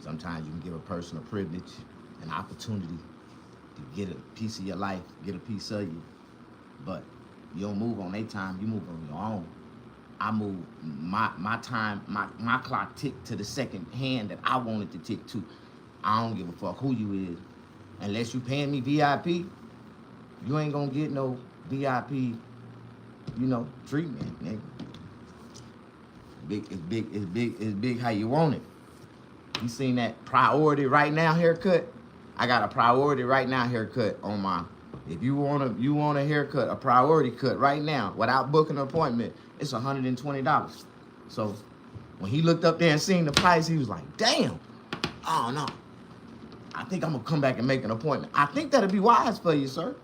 Sometimes you can give a person a privilege, an opportunity to get a piece of your life, get a piece of you. But you don't move on their time, you move on your own. I move my time, my clock tick to the second hand that I want it to tick to. I don't give a fuck who you is. Unless you paying me VIP, you ain't gonna get no VIP, treatment, nigga. It's big how you want it. You seen that priority right now haircut? I got a priority right now haircut on my. If you want a haircut, a priority cut right now without booking an appointment, it's $120. So when he looked up there and seen the price, he was like, damn, oh no. I think I'm gonna come back and make an appointment. I think that'd be wise for you, sir.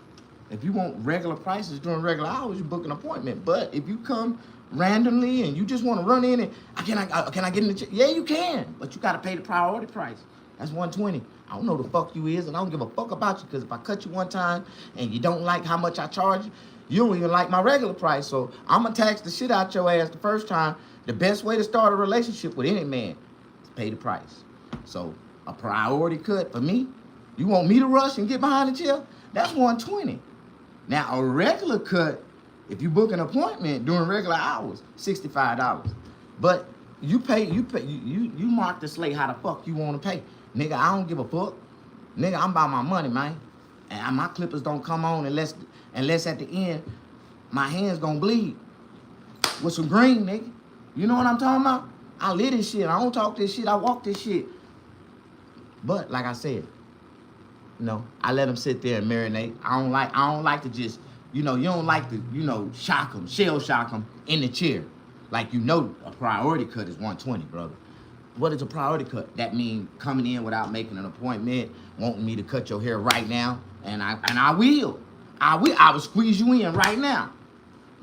If you want regular prices during regular hours, you book an appointment. But if you come randomly and you just want to run in and can I get in the chair? Yeah, you can, but you gotta pay the priority price. That's $120. I don't know the fuck you is, and I don't give a fuck about you, because if I cut you one time and you don't like how much I charge you, you don't even like my regular price. So I'm gonna tax the shit out your ass the first time. The best way to start a relationship with any man is pay the price. So a priority cut for me, you want me to rush and get behind the chair? That's $120. Now a regular cut, if you book an appointment during regular hours, $65. But you mark the slate how the fuck you want to pay. Nigga, I don't give a fuck. Nigga, I'm about my money, man. And my clippers don't come on unless at the end my hands gonna bleed with some green, nigga. You know what I'm talking about? I live this shit. I don't talk this shit. I walk this shit. But like I said, I let them sit there and marinate. I don't like to just, you don't like to, shock them, shell shock them in the chair. Like, a priority cut is $120, brother. What is a priority cut? That means coming in without making an appointment, wanting me to cut your hair right now, and I will. I will squeeze you in right now.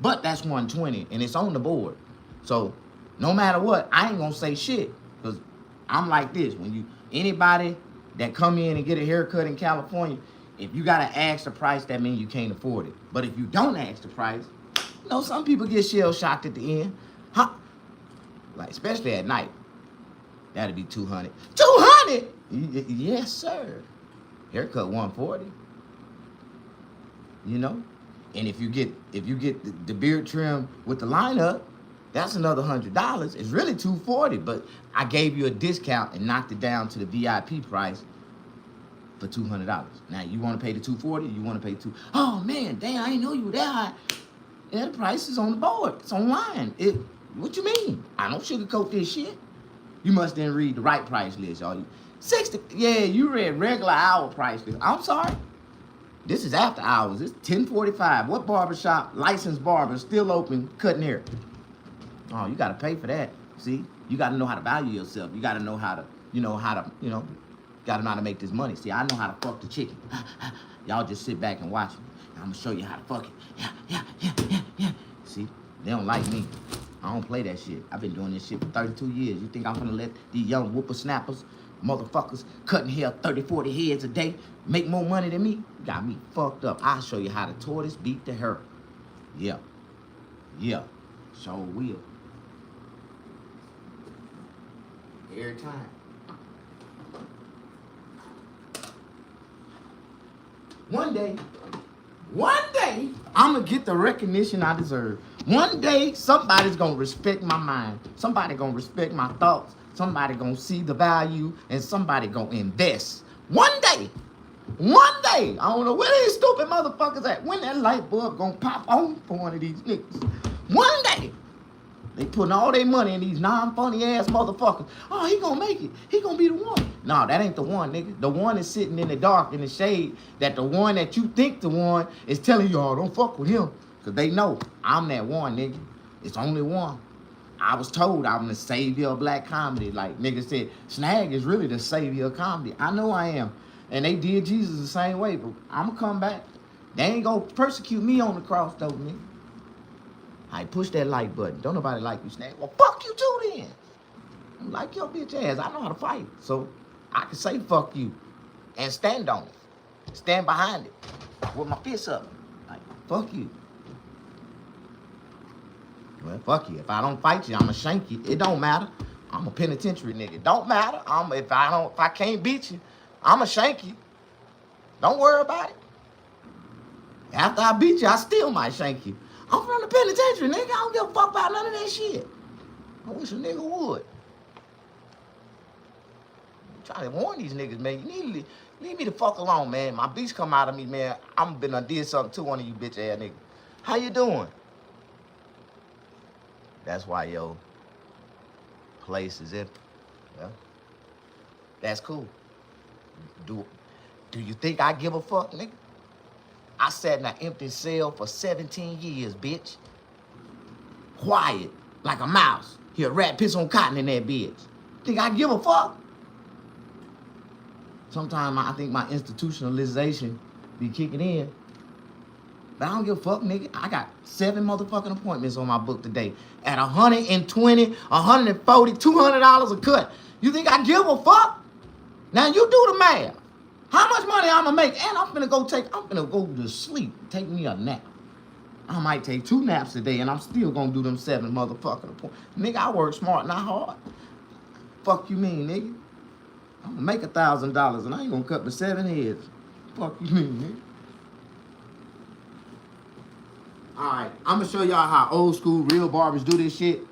But that's $120, and it's on the board. So no matter what, I ain't gonna say shit, because I'm like this. When anybody that come in and get a haircut in California, if you gotta ask the price, that means you can't afford it. But if you don't ask the price, some people get shell shocked at the end. Huh? Like, especially at night. That'd be $200. $200? Yes, sir. Haircut $140. And if you get the beard trim with the lineup, that's another $100. It's really $240, but I gave you a discount and knocked it down to the VIP price for $200. Now you want to pay the $240? You want to pay Oh man, damn! I didn't know you were that high. Yeah, the price is on the board. It's online. What you mean? I don't sugarcoat this shit. You must didn't read the right price list, y'all. 60. Yeah, you read regular hour price list. I'm sorry. This is after hours. It's 10:45. What barbershop, licensed barber, still open cutting hair? Oh, you gotta pay for that. See, you gotta know how to value yourself. You gotta know how to, gotta know how to make this money. See, I know how to fuck the chicken. Y'all just sit back and watch me. I'm gonna show you how to fuck it. Yeah. See, they don't like me. I don't play that shit. I've been doing this shit for 32 years. You think I'm gonna let these young whippersnappers, motherfuckers, cutting hair 30, 40 heads a day, make more money than me? You got me fucked up. I'll show you how the tortoise beat the hare. Yeah. Sure will. Every time. One day, I'm gonna get the recognition I deserve. One day, somebody's gonna respect my mind. Somebody gonna respect my thoughts. Somebody gonna see the value, and somebody gonna invest. One day, I don't know where these stupid motherfuckers at. When that light bulb gonna pop on for one of these niggas? One day, they putting all their money in these non-funny ass motherfuckers. Oh, he gonna make it. He gonna be the one. No, that ain't the one, nigga. The one is sitting in the dark, in the shade, that the one that you think the one is telling y'all, don't fuck with him. Because they know I'm that one, nigga. It's only one. I was told I'm the savior of black comedy. Like niggas said, Snag is really the savior of comedy. I know I am. And they did Jesus the same way, but I'm going to come back. They ain't going to persecute me on the cross, though, nigga. I push that like button. Don't nobody like you, Snag. Well, fuck you too, then. I'm like your bitch ass. I know how to fight. So I can say fuck you and stand on it. Stand behind it with my fists up. Like, fuck you. Well, fuck you. If I don't fight you, I'ma shank you. It don't matter. I'm a penitentiary nigga. It don't matter. If I can't beat you, I'ma shank you. Don't worry about it. After I beat you, I still might shank you. I'm from the penitentiary, nigga. I don't give a fuck about none of that shit. I wish a nigga would. I'm trying to warn these niggas, man. You need to leave me the fuck alone, man. My beast come out of me, man. I'm been done did something to one of you bitch ass niggas. How you doing? That's why your place is empty. Well, that's cool. Do you think I give a fuck, nigga? I sat in an empty cell for 17 years, bitch. Quiet, like a mouse. Hear a rat piss on cotton in that bitch. Think I give a fuck? Sometimes I think my institutionalization be kicking in. But I don't give a fuck, nigga. I got 7 motherfucking appointments on my book today. At $120, $140, $200 a cut. You think I give a fuck? Now you do the math. How much money I'ma make? And I'm finna go to sleep. Take me a nap. I might take 2 naps a day and I'm still gonna do them 7 motherfucking appointments. Nigga, I work smart, not hard. Fuck you mean, nigga? I'm gonna make $1,000 and I ain't gonna cut but 7 heads. Fuck you mean, nigga? Alright, I'm gonna show y'all how old school real barbers do this shit.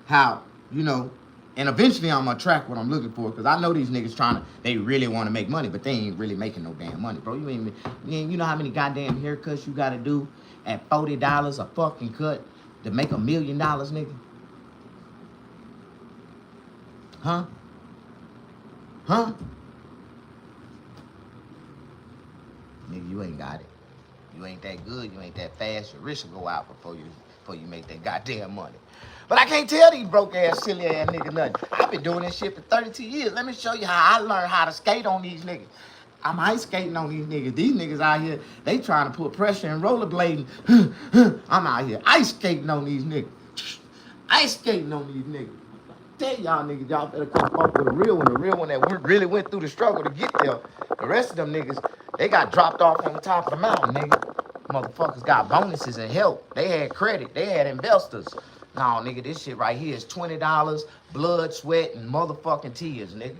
How, you know, and eventually I'm gonna attract what I'm looking for, because I know these niggas they really wanna make money, but they ain't really making no damn money, bro. You know how many goddamn haircuts you gotta do at $40 a fucking cut to make $1 million, nigga? Huh? Huh? Nigga, you ain't got it. You ain't that good, you ain't that fast, your wrist will go out before you make that goddamn money. But I can't tell these broke ass, silly ass niggas nothing. I've been doing this shit for 32 years. Let me show you how I learned how to skate on these niggas. I'm ice skating on these niggas. These niggas out here, they trying to put pressure and rollerblading. I'm out here ice skating on these niggas. Ice skating on these niggas. Tell y'all niggas, y'all better come fuck with the real one that really went through the struggle to get there. The rest of them niggas, they got dropped off on the top of the mountain, nigga. Motherfuckers got bonuses and help. They had credit. They had investors. No, nigga, this shit right here is $20, blood, sweat, and motherfucking tears, nigga.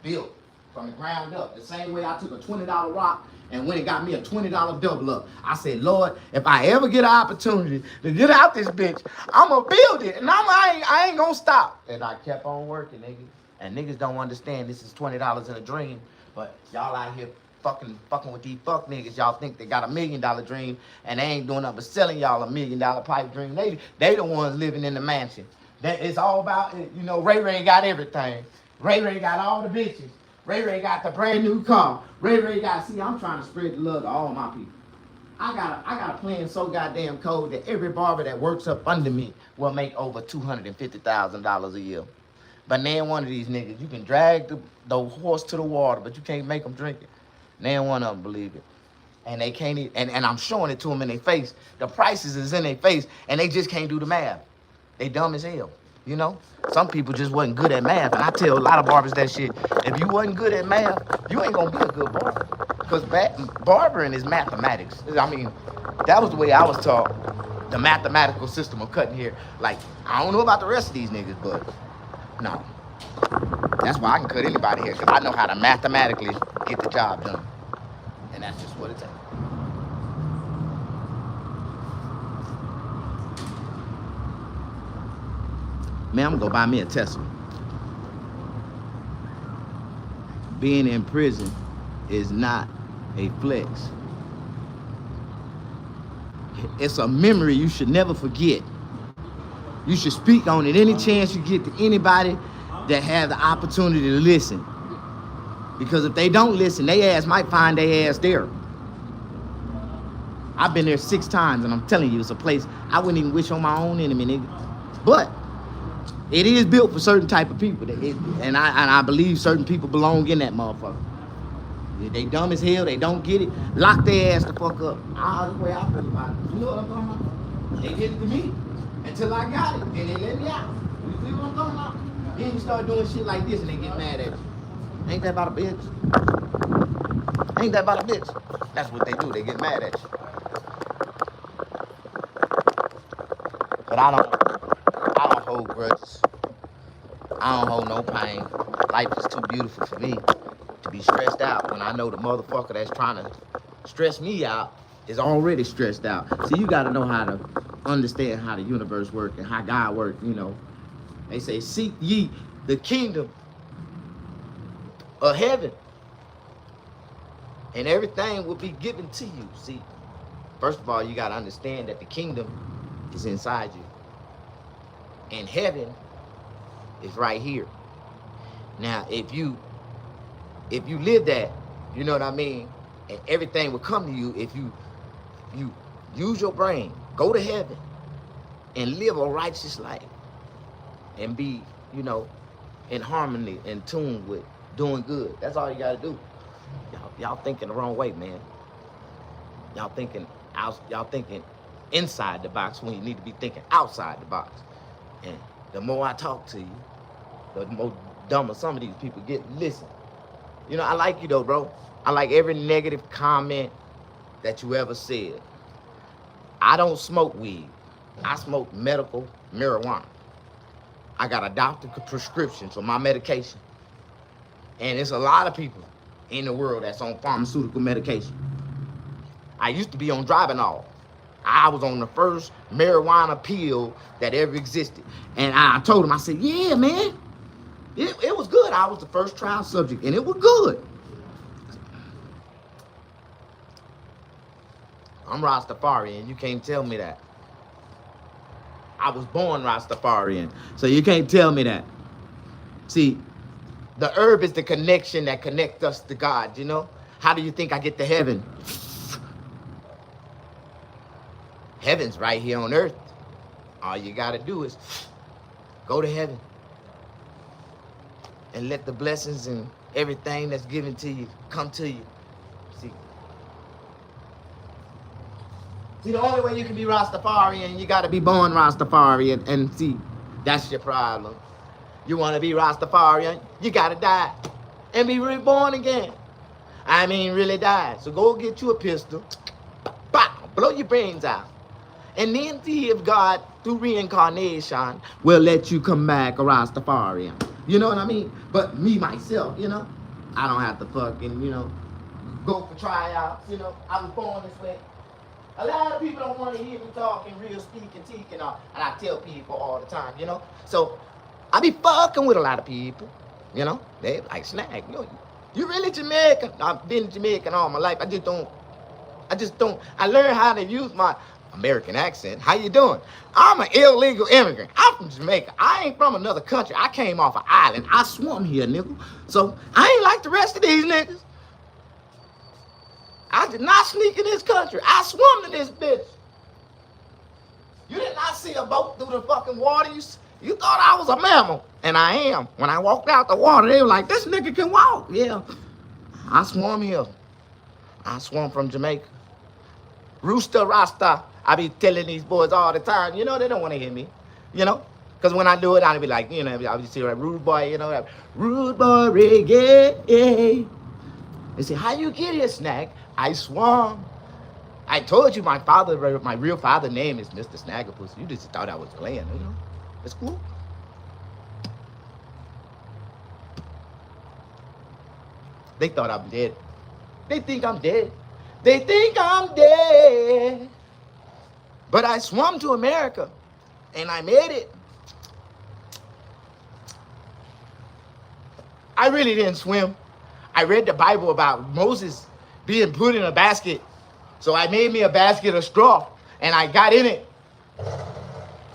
Built from the ground up. The same way I took a $20 rock and went and got me a $20 double up. I said, Lord, if I ever get an opportunity to get out this bitch, I'm going to build it. And I ain't going to stop. And I kept on working, nigga. And niggas don't understand this is $20 in a dream. But y'all out here fucking with these fuck niggas. Y'all think they got $1 million dream and they ain't doing nothing but selling y'all $1 million pipe dream. They the ones living in the mansion. It's all about, you know, Ray got everything. Ray got all the bitches. Ray got the brand new car. Ray got, see, I'm trying to spread the love to all my people. I got a plan so goddamn cold that every barber that works up under me will make over $250,000 a year. But nan one of these niggas, you can drag the horse to the water, but you can't make them drink it. Nan one of them believe it. And they can't eat, and I'm showing it to them in their face. The prices is in their face, and they just can't do the math. They dumb as hell, you know? Some people just wasn't good at math, and I tell a lot of barbers that shit. If you wasn't good at math, you ain't gonna be a good barber. Because barbering is mathematics. I mean, that was the way I was taught, the mathematical system of cutting hair. Like, I don't know about the rest of these niggas, but no. That's why I can cut anybody hair, because I know how to mathematically get the job done. And that's just what it takes. Man, I'm gonna go buy me a Tesla. Being in prison is not a flex. It's a memory you should never forget. You should speak on it any chance you get to anybody that have the opportunity to listen. Because if they don't listen, they ass might find their ass there. I've been there 6 times, and I'm telling you, it's a place I wouldn't even wish on my own enemy, nigga. But it is built for certain type of people, and I believe certain people belong in that motherfucker. If they dumb as hell, they don't get it, lock their ass the fuck up. That's the way I feel about it. You know what I'm talking about? They did it to me until I got it, and they let me out. You see what I'm talking about? Then you start doing shit like this, and they get mad at you. Ain't that about a bitch? Ain't that about a bitch? That's what they do. They get mad at you. But I don't hold grudges. I don't hold no pain. Life is too beautiful for me to be stressed out when I know the motherfucker that's trying to stress me out is already stressed out. See, you gotta know how to understand how the universe works and how God works, you know. They say, seek ye the kingdom of heaven, and everything will be given to you. See, first of all, you gotta understand that the kingdom is inside you. And heaven is right here. Now, if you live that, you know what I mean, and everything will come to you if you use your brain, go to heaven, and live a righteous life, and be, you know, in harmony, in tune with doing good. That's all you gotta do. Y'all thinking the wrong way, man. Y'all thinking inside the box when you need to be thinking outside the box. And the more I talk to you, the more dumber some of these people get. Listen, you know, I like you though, bro. I like every negative comment that you ever said. I don't smoke weed. I smoke medical marijuana. I got a doctor prescription for my medication. And there's a lot of people in the world that's on pharmaceutical medication. I used to be on Dronabinol. I was on the first marijuana pill that ever existed. And I told him, I said, yeah, man, it was good. I was the first trial subject, and it was good. I'm Rastafarian. You can't tell me that. I was born Rastafarian, so you can't tell me that. See, the herb is the connection that connects us to God, you know? How do you think I get to heaven? Heaven's right here on earth. All you gotta do is go to heaven and let the blessings and everything that's given to you come to you. See, the only way you can be Rastafarian, you gotta be born Rastafarian. And see, that's your problem. You wanna be Rastafarian, you gotta die and be reborn again. I mean, really die. So go get you a pistol, blow your brains out. And then see if God, through reincarnation, will let you come back a Rastafarian. You know what I mean? But me, myself, you know, I don't have to fucking, you know, go for tryouts, you know. I was born this way. A lot of people don't want to hear me talking real speak and teak and all. And I tell people all the time, you know. So I be fucking with a lot of people, you know. They like, Snag, you really Jamaican? I've been Jamaican all my life. I learned how to use my American accent. How you doing? I'm an illegal immigrant. I'm from Jamaica. I ain't from another country. I came off an island. I swum here, nigga. So I ain't like the rest of these niggas. I did not sneak in this country. I swum in this bitch. You did not see a boat through the fucking water. You thought I was a mammal. And I am. When I walked out the water, they were like, this nigga can walk. Yeah. I swam here. I swam from Jamaica. Rooster Rasta. I be telling these boys all the time, you know, they don't want to hear me, you know? Because when I do it, I'll be like, you know, I'll be saying, like, rude boy, you know, like, rude boy reggae. They say, how you get here, Snag? I swam. I told you my real father name is Mr. Snagglepuss. You just thought I was playing, you know? It's cool. They thought I'm dead. They think I'm dead. They think I'm dead. But I swam to America, and I made it. I really didn't swim. I read the Bible about Moses being put in a basket. So I made me a basket of straw, and I got in it.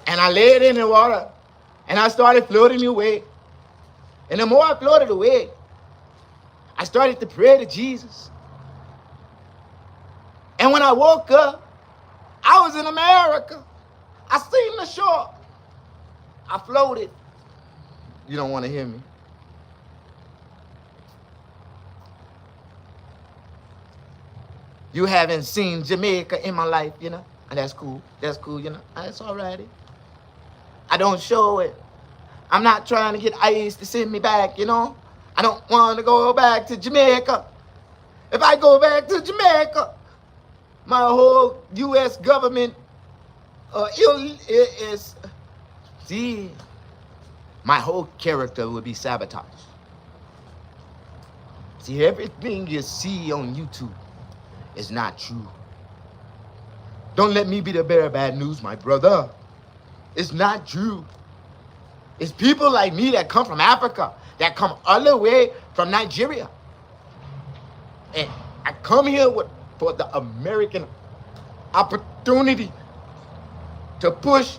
And I laid in the water, and I started floating away. And the more I floated away, I started to pray to Jesus. And when I woke up, I was in America. I seen the shore. I floated. You don't want to hear me. You haven't seen Jamaica in my life, you know? And that's cool. That's cool, you know? That's all righty. I don't show it. I'm not trying to get ICE to send me back, you know? I don't want to go back to Jamaica. If I go back to Jamaica, my whole U.S. government It is. See, my whole character would be sabotaged. See, everything you see on YouTube is not true. Don't let me be the bearer of bad news, my brother. It's not true. It's people like me that come from Africa, that come all the way from Nigeria. And I come here for the American opportunity to push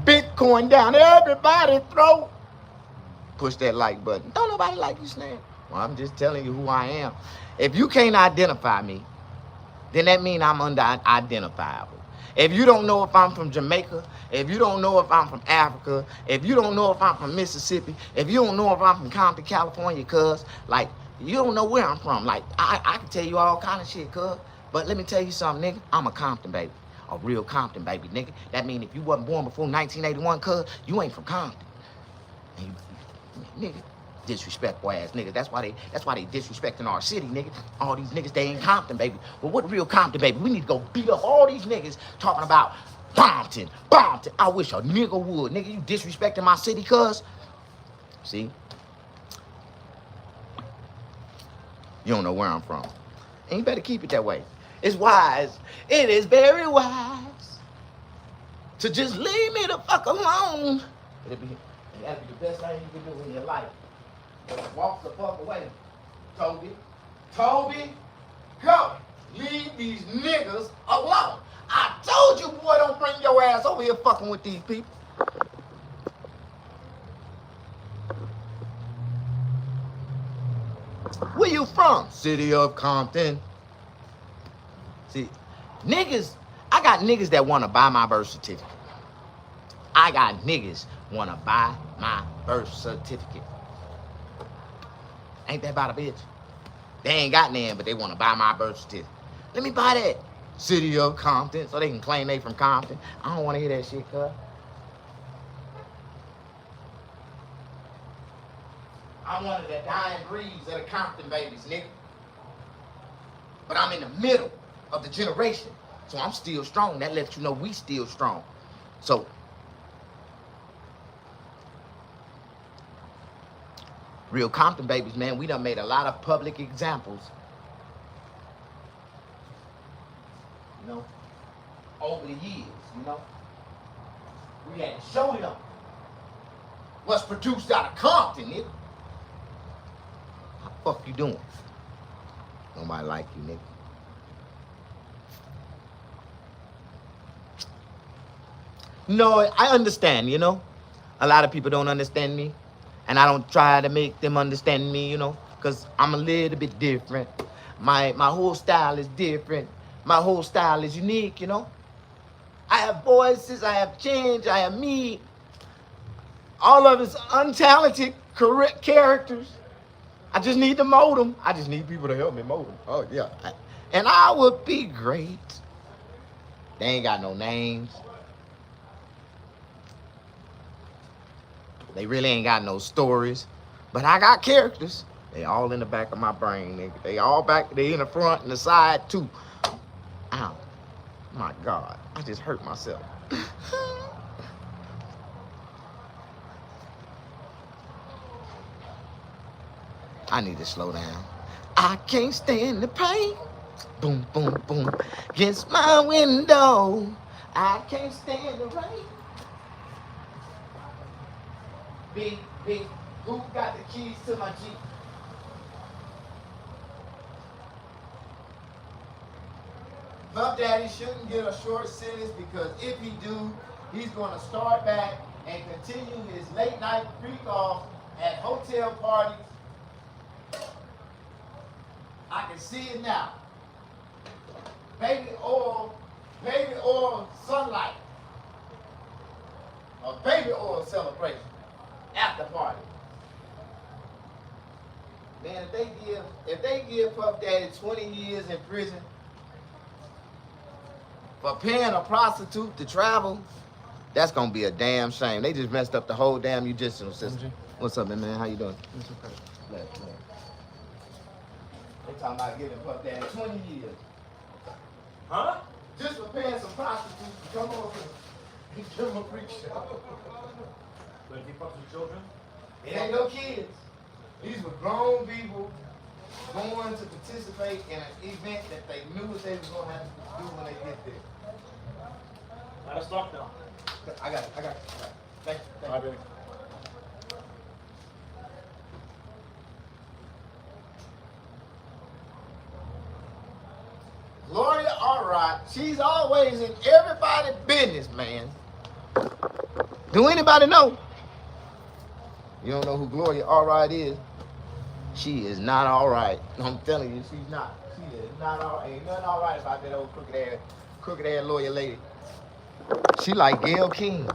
Bitcoin down everybody's throat. Push that like button. Don't nobody like you, Snap. Well, I'm just telling you who I am. If you can't identify me, then that means I'm under-identifiable. If you don't know if I'm from Jamaica, if you don't know if I'm from Africa, if you don't know if I'm from Mississippi, if you don't know if I'm from Compton, California, cuz, like, you don't know where I'm from. Like, I can tell you all kind of shit, cuz. But let me tell you something, nigga. I'm a Compton baby. A real Compton baby, nigga. That means if you wasn't born before 1981, cuz, you ain't from Compton. And you, nigga, disrespectful ass niggas. That's why they disrespecting our city, nigga. All these niggas, they ain't Compton, baby. Well, what real Compton, baby? We need to go beat up all these niggas talking about Bompton. I wish a nigga would. Nigga, you disrespecting my city, cuz. See? You don't know where I'm from. And you better keep it that way. It's wise. It is very wise to just leave me the fuck alone. That'd be the best thing you can do in your life. Walk the fuck away. Toby, go. Leave these niggas alone. I told you, boy, don't bring your ass over here fucking with these people. Where you from? City of Compton. See, niggas, I got niggas that want to buy my birth certificate. I got niggas want to buy my birth certificate. Ain't that about a bitch? They ain't got none, but they want to buy my birth certificate. Let me buy that. City of Compton, so they can claim they from Compton. I don't want to hear that shit, cuz. I'm one of the dying breeds of the Compton babies, nigga. But I'm in the middle of the generation, so I'm still strong. That lets you know we still strong. So, real Compton babies, man, we done made a lot of public examples. You know, over the years, you know. We had to show them what's produced out of Compton, nigga. How the fuck you doing? Nobody like you, nigga. No, I understand, you know. A lot of people don't understand me. And I don't try to make them understand me, you know, because I'm a little bit different. My whole style is different. My whole style is unique, you know. I have voices, I have change, I have me. All of it's untalented, correct characters. I just need to mold them. I just need people to help me mold them. Oh, yeah. And I would be great. They ain't got no names. They really ain't got no stories. But I got characters. They all in the back of my brain, nigga. They all back, they in the front and the side, too. Ow. My God. I just hurt myself. I need to slow down. I can't stand the pain. Boom, boom, boom. Against my window. I can't stand the rain. Big, who got the keys to my Jeep? Puff Daddy shouldn't get a short sentence because if he do, he's going to start back and continue his late night freak off at hotel parties. I can see it now. Baby oil sunlight. A baby oil celebration. After party. Man, if they give Puff Daddy 20 years in prison for paying a prostitute to travel, that's gonna be a damn shame. They just messed up the whole damn judicial system. What's up, man? How you doing? They talking about giving Puff Daddy 20 years. Huh? Just for paying some prostitutes to come over. Give him a freak show. But if he fucks with children, It ain't no kids. These were grown people going to participate in an event that they knew what they was gonna have to do when they get there. let us talk now. I got it. Thank you. All right, baby. Gloria Allred, she's always in everybody's business, man. Do anybody know? You don't know who Gloria Allred is? She is not all right. I'm telling you, she's not. She is not all right. Ain't nothing all right about that old crooked ass lawyer lady. She like Gayle King.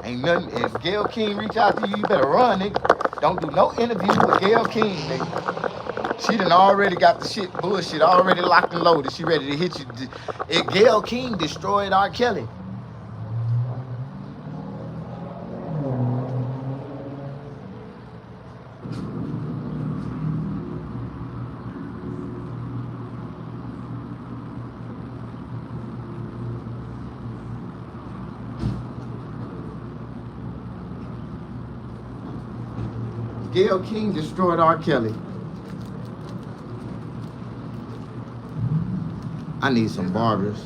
Ain't nothing. If Gayle King reach out to you, you better run, nigga. Don't do no interview with Gayle King, nigga. She done already got the shit bullshit already locked and loaded. She ready to hit you. Gayle King destroyed R. Kelly. Gayle King destroyed R. Kelly. I need some barbers.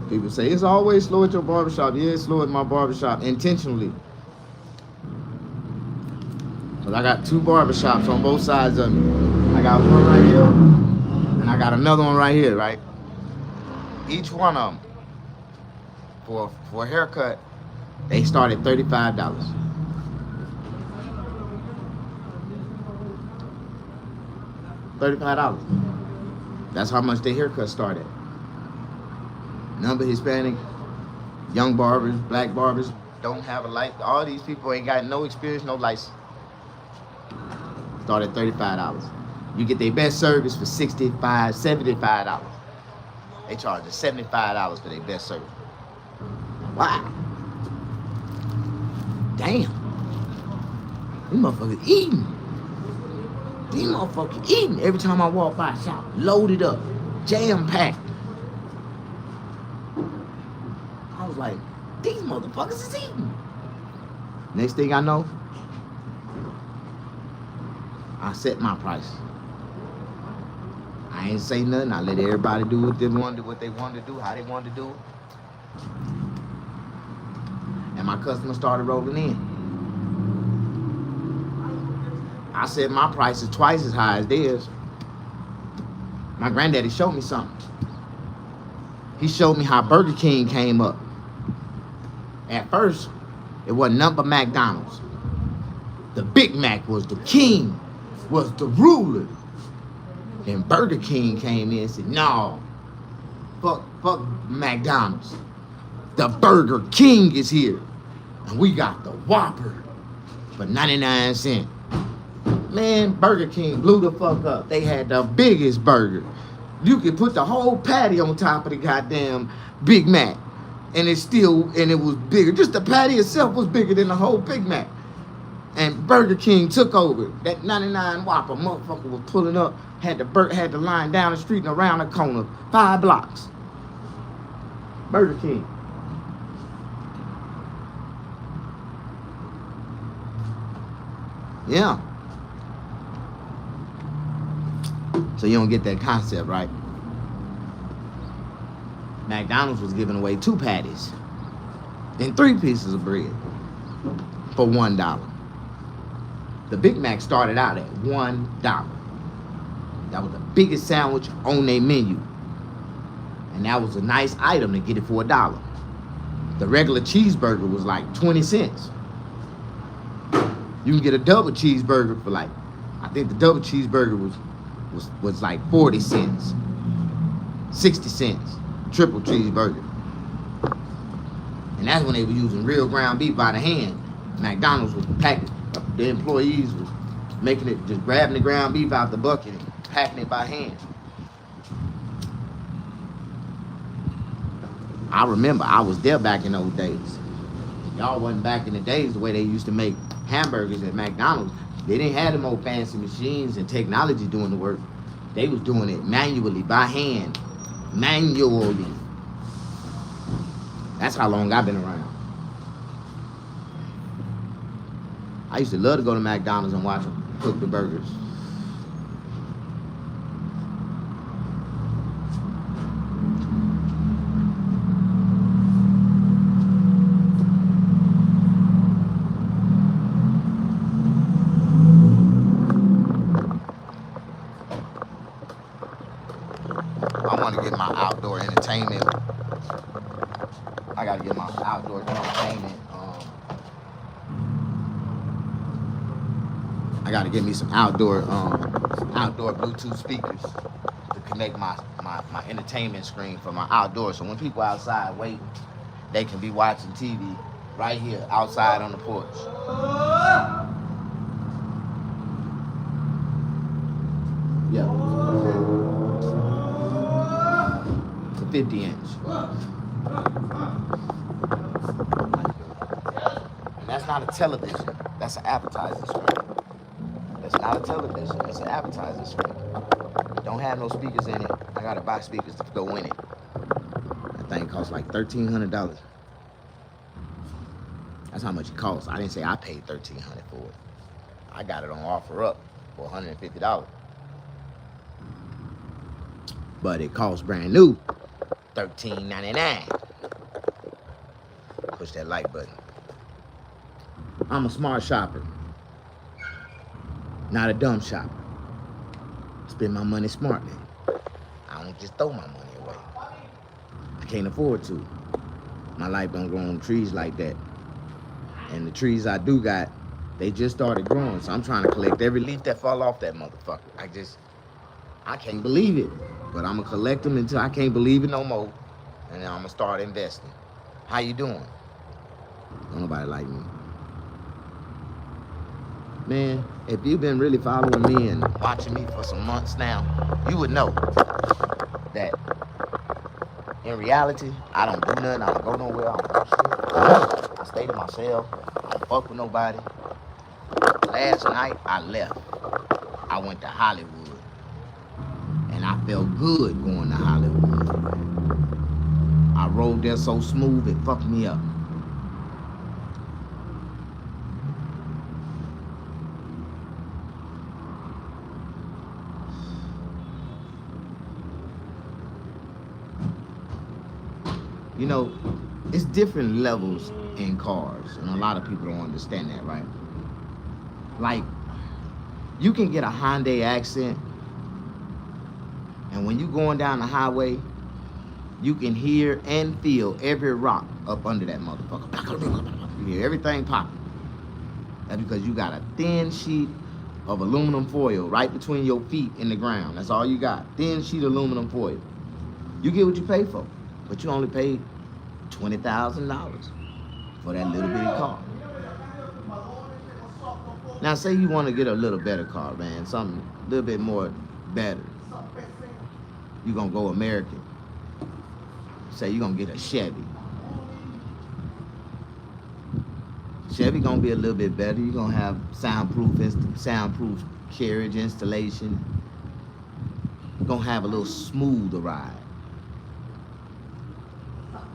People say it's always slow at your barbershop. Yeah, it's slow at my barbershop intentionally. Cause I got two barbershops on both sides of me. I got one right here, and I got another one right here, right? Each one of them, for a haircut, they start at $35. $35. That's how much their haircut started. Number Hispanic, young barbers, black barbers, don't have a light. All these people ain't got no experience, no license. Start at $35. You get their best service for $65, $75. They charge us $75 for their best service. Wow. Damn. These motherfuckers eating. These motherfuckers eating. Every time I walk by a shop, loaded up, jam-packed. I was like, these motherfuckers is eating. Next thing I know, I set my price. I ain't say nothing. I let everybody do what they want to do, how they want to do it. And my customers started rolling in. I said my price is twice as high as theirs. My granddaddy showed me something. He showed me how Burger King came up. At first, it wasn't nothing but McDonald's. The Big Mac was the king, was the ruler. Then Burger King came in and said, no, fuck McDonald's. The Burger King is here. And we got the Whopper for 99 cents. Man, Burger King blew the fuck up. They had the biggest burger. You could put the whole patty on top of the goddamn Big Mac. And it was bigger. Just the patty itself was bigger than the whole Big Mac. And Burger King took over. That 99 Whopper motherfucker was pulling up, had the line down the street and around the corner, 5 blocks. Burger King. Yeah. So you don't get that concept, right? McDonald's was giving away 2 patties and 3 pieces of bread for $1. The Big Mac started out at $1. That was the biggest sandwich on their menu. And that was a nice item to get it for $1. The regular cheeseburger was like 20 cents. You can get a double cheeseburger for like, I think the double cheeseburger was like 40 cents, 60 cents, triple cheeseburger. And that's when they were using real ground beef by the hand. McDonald's was packing, the employees was making it, just grabbing the ground beef out the bucket and packing it by hand. I remember I was there back in those days. Y'all wasn't back in the days the way they used to make hamburgers at McDonald's. They didn't have them old fancy machines and technology doing the work. They was doing it manually, by hand, manually. That's how long I've been around. I used to love to go to McDonald's and watch them cook the burgers. I want to get my outdoor entertainment. I got to get my outdoor entertainment. I got to get me some outdoor Bluetooth speakers to connect my entertainment screen for my outdoor. So when people outside waiting, they can be watching TV right here outside on the porch. Yeah. It's a 50 inch. And that's not a television. That's an advertising screen. That's not a television. It's an advertising screen. Don't have no speakers in it. I gotta buy speakers to go in it. That thing costs like $1,300. That's how much it costs. I didn't say I paid $1,300 for it. I got it on offer up for $150. But it costs brand new $13.99. Push that like button. I'm a smart shopper, not a dumb shopper. Spend my money smartly. I don't just throw my money away. I can't afford to. My life don't grow on trees like that. And the trees I do got, they just started growing. So I'm trying to collect every leaf that fall off that motherfucker. I can't believe it. But I'm gonna collect them until I can't believe it no more. And then I'm gonna start investing. How you doing? Don't nobody like me. Man, if you've been really following me and watching me for some months now, you would know that in reality, I don't do nothing. I don't go nowhere. I don't do shit. I stay to myself. I don't fuck with nobody. Last night, I left. I went to Hollywood. And I felt good going to Hollywood. I rode there so smooth, it fucked me up. You know, it's different levels in cars, and a lot of people don't understand that, right? Like, you can get a Hyundai Accent, and when you're going down the highway, you can hear and feel every rock up under that motherfucker. You hear everything popping. That's because you got a thin sheet of aluminum foil right between your feet and the ground. That's all you got. Thin sheet of aluminum foil. You get what you pay for, but you only paid $20,000 for that little bitty car. Now, say you want to get a little better car, man, something a little bit more better. You're going to go American. Say you're going to get a Chevy. Chevy going to be a little bit better. You're going to have soundproof carriage installation. You're going to have a little smoother ride.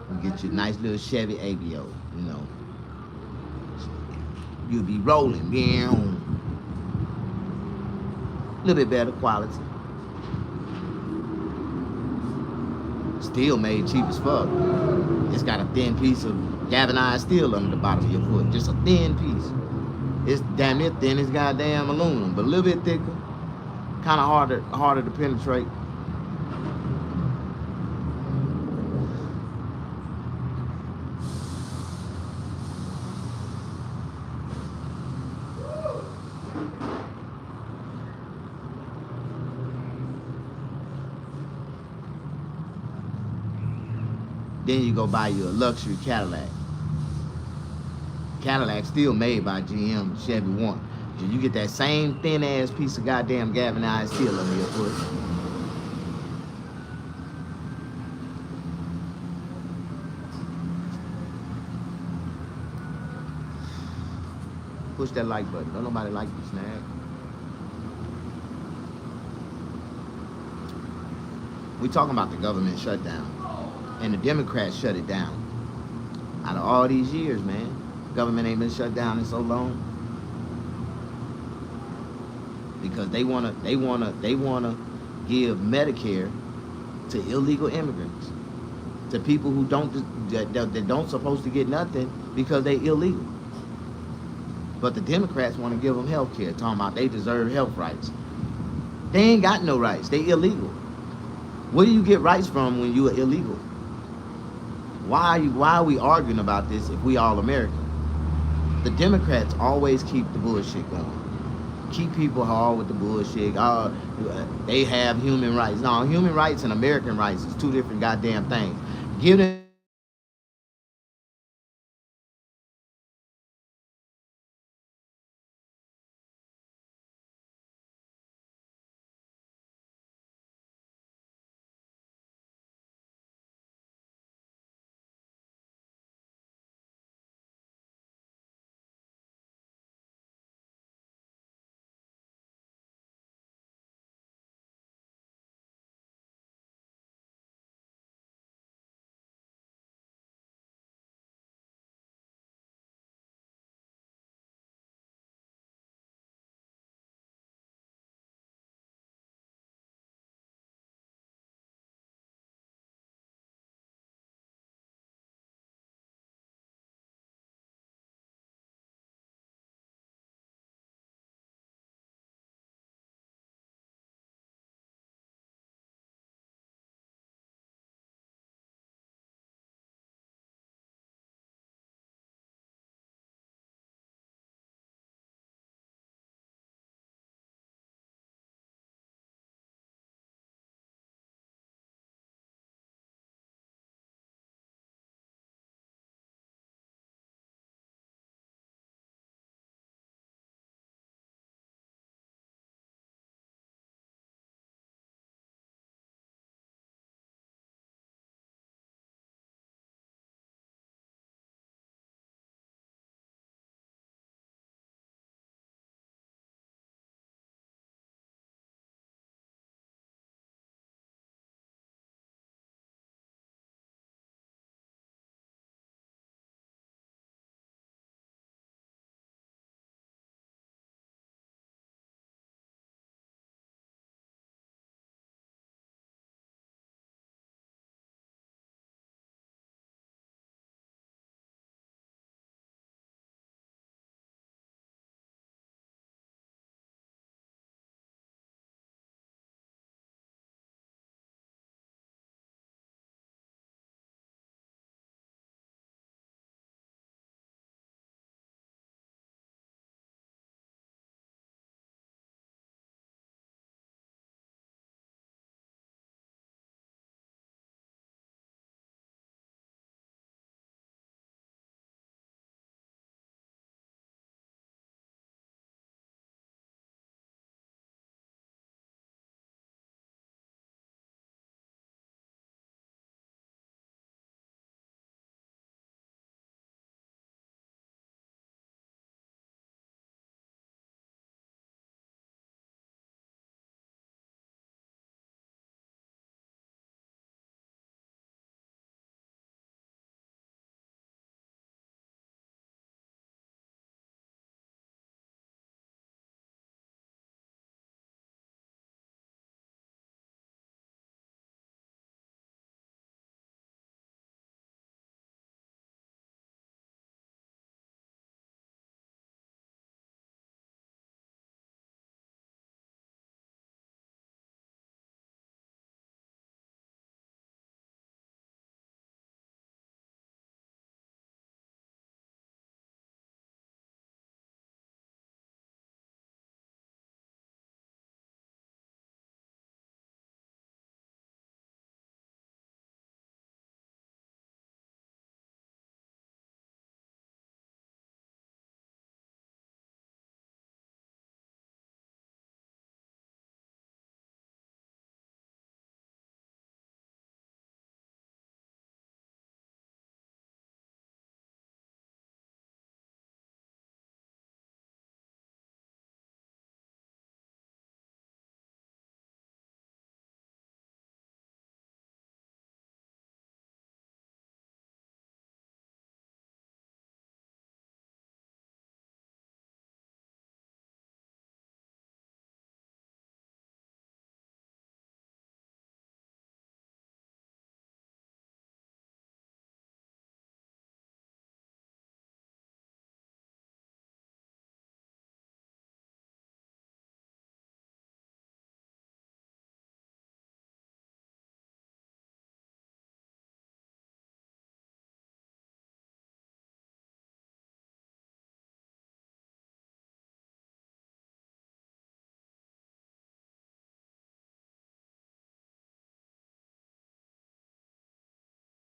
You get your nice little Chevy Aveo, you know. You'll be rolling, a little bit better quality. Steel made cheap as fuck. It's got a thin piece of galvanized steel under the bottom of your foot. Just a thin piece. It's damn near thin as goddamn aluminum, but a little bit thicker. Kind of harder to penetrate. Then you go buy you a luxury Cadillac. Cadillac still made by GM, Chevy one. So you get that same thin ass piece of goddamn galvanized steel under your foot. Push that like button. Don't nobody like you, Snag. We talking about the government shutdown. And the Democrats shut it down. Out of all these years, man, government ain't been shut down in so long. Because they wanna give Medicare to illegal immigrants, to people who that don't supposed to get nothing because they illegal. But the Democrats want to give them health care, talking about they deserve health rights. They ain't got no rights. They illegal. Where do you get rights from when you are illegal? Why are we arguing about this if we all American? The Democrats always keep the bullshit going. Keep people hard with the bullshit. They have human rights. No, human rights and American rights is two different goddamn things. Give them